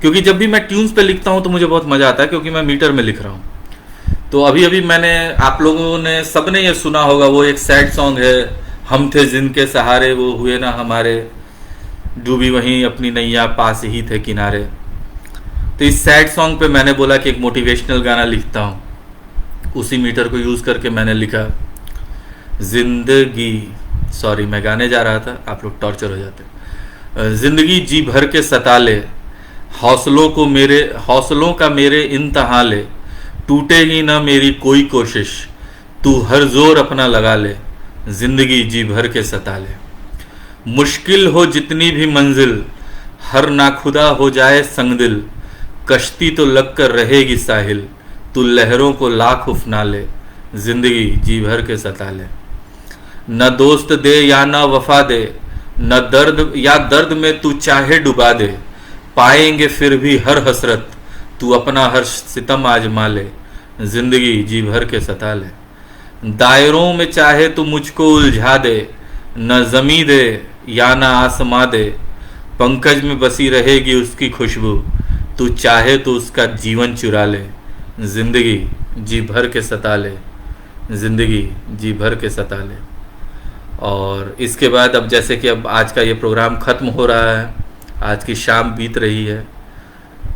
क्योंकि जब भी मैं ट्यून्स पे लिखता हूँ तो मुझे बहुत मज़ा आता है, क्योंकि मैं मीटर में लिख रहा हूँ। तो अभी अभी मैंने, आप लोगों ने सबने ये सुना होगा, वो एक सैड सॉन्ग है, हम थे जिनके सहारे वो हुए ना हमारे, डूबी वहीं अपनी नैया पास ही थे किनारे। तो इस सैड सॉन्ग पे मैंने बोला कि एक मोटिवेशनल गाना लिखता हूँ। उसी मीटर को यूज़ करके मैंने लिखा जिंदगी, सॉरी मैं गाने जा रहा था, आप लोग टॉर्चर हो जाते। जिंदगी जी भर के सता ले, हौसलों का मेरे इंतहा ले, टूटेगी ना मेरी कोई कोशिश, तू हर जोर अपना लगा ले, जिंदगी जी भर के सता ले। मुश्किल हो जितनी भी मंजिल, हर नाखुदा हो जाए संगदिल, कश्ती तो लग कर रहेगी साहिल, तू लहरों को लाख उफना ले, जिंदगी जी भर के सता ले। न दोस्त दे या न वफा दे, न दर्द या दर्द में तू चाहे डुबा दे, पाएंगे फिर भी हर हसरत, तू अपना हर सितम आजमा ले, जिंदगी जी भर के सता ले। दायरों में चाहे तू मुझको उलझा दे, न जमी दे या न आसमां दे, पंकज में बसी रहेगी उसकी खुशबू, तू चाहे तो उसका जीवन चुरा ले, जिंदगी जी भर के सता ले, जिंदगी जी भर के सता ले। और इसके बाद अब जैसे कि अब आज का ये प्रोग्राम ख़त्म हो रहा है, आज की शाम बीत रही है,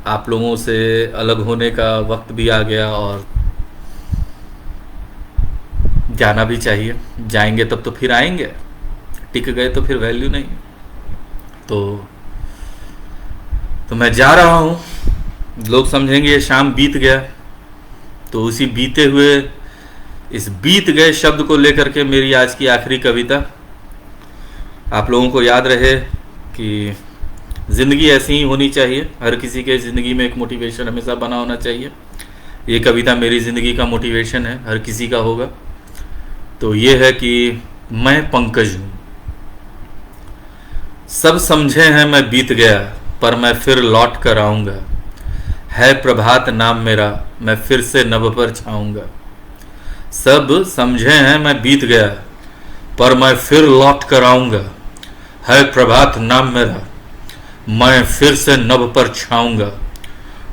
आप लोगों से अलग होने का वक्त भी आ गया और जाना भी चाहिए। जाएंगे तब तो फिर आएंगे, टिक गए तो फिर वैल्यू नहीं। तो मैं जा रहा हूँ। लोग समझेंगे ये शाम बीत गया, तो उसी बीते हुए इस बीत गए शब्द को लेकर के मेरी आज की आखिरी कविता। आप लोगों को याद रहे कि ज़िंदगी ऐसी ही होनी चाहिए, हर किसी के ज़िंदगी में एक मोटिवेशन हमेशा बना होना चाहिए। ये कविता मेरी ज़िंदगी का मोटिवेशन है, हर किसी का होगा। तो ये है कि मैं पंकज हूँ, सब समझे हैं मैं बीत गया, पर मैं फिर लौट कर आऊँगा। है प्रभात नाम मेरा, मैं फिर से नभ पर छाऊँगा। सब समझे हैं मैं बीत गया, पर मैं फिर लौट कर आऊँगा। है प्रभात नाम मेरा, मैं फिर से नभ पर छाऊँगा।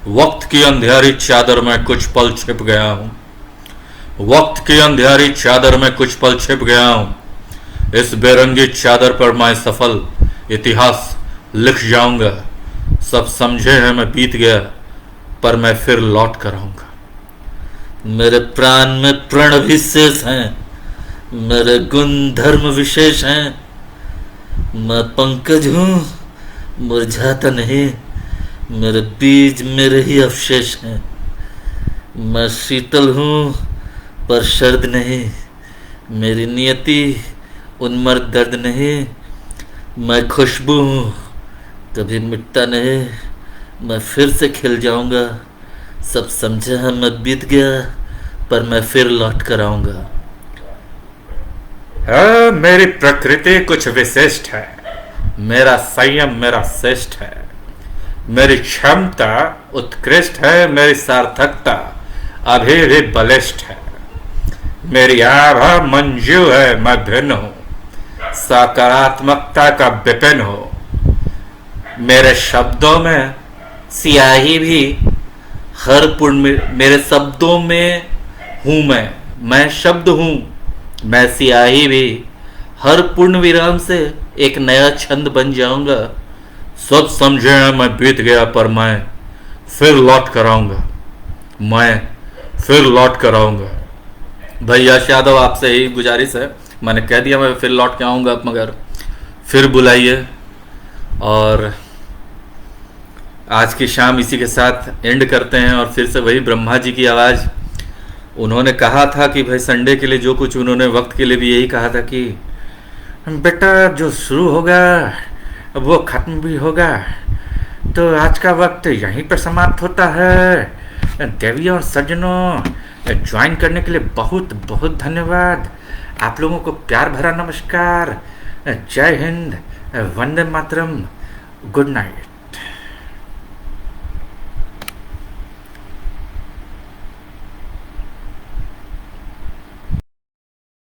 वक्त की अंधेरी चादर में कुछ पल छिप गया हूँ, वक्त की अंधेरी चादर में कुछ पल छिप गया हूँ। इस बेरंगी चादर पर मैं सफल इतिहास लिख जाऊँगा। सब समझे हैं मैं बीत गया, पर मैं फिर लौट कर आऊँगा। मेरे प्राण में प्रण विशेष हैं, मेरे गुण धर्म विशेष हैं। मैं पंकज हूँ, मुरझाता नहीं, मेरे बीज मेरे ही अवशेष हैं। मैं शीतल हूँ पर शर्द नहीं, मेरी नियति उन्मर्द दर्द नहीं। मैं खुशबू हूँ कभी मिटता नहीं, मैं फिर से खिल जाऊँगा। सब समझा है मैं बीत गया, पर मैं फिर लौट कर आऊँगा। मेरी प्रकृति कुछ विशिष्ट है, मेरा संयम मेरा श्रेष्ठ है। मेरी क्षमता उत्कृष्ट है, मेरी सार्थकता अभी भी बलिष्ठ है। मेरी आभा मंजू है, मैं भिन्न हूँ, सकारात्मकता का विपिन हो। मेरे शब्दों में सियाही भी हर पूर्ण, मेरे शब्दों में हूँ मैं शब्द हूँ, मैं सियाही भी हर पूर्ण विराम से एक नया छंद बन जाऊंगा। सब समझे मैं बीत गया, पर मैं फिर लौट कर आऊँगा, मैं फिर लौट कर आऊँगा। भाई यश यादव, आपसे ही गुजारिश है, मैंने कह दिया मैं फिर लौट के आऊँगा, मगर फिर बुलाइए। और आज की शाम इसी के साथ एंड करते हैं। और फिर से वही ब्रह्मा जी की आवाज़। उन्होंने कहा था कि भाई संडे के लिए जो कुछ उन्होंने वक्त के लिए भी यही कहा था कि बेटा जो शुरू होगा वो ख़त्म भी होगा, तो आज का वक्त यहीं पर समाप्त होता है। देवियों और सज्जनों, ज्वाइन करने के लिए बहुत बहुत धन्यवाद। आप लोगों को प्यार भरा नमस्कार। जय हिंद, वंदे मातरम, गुड नाइट।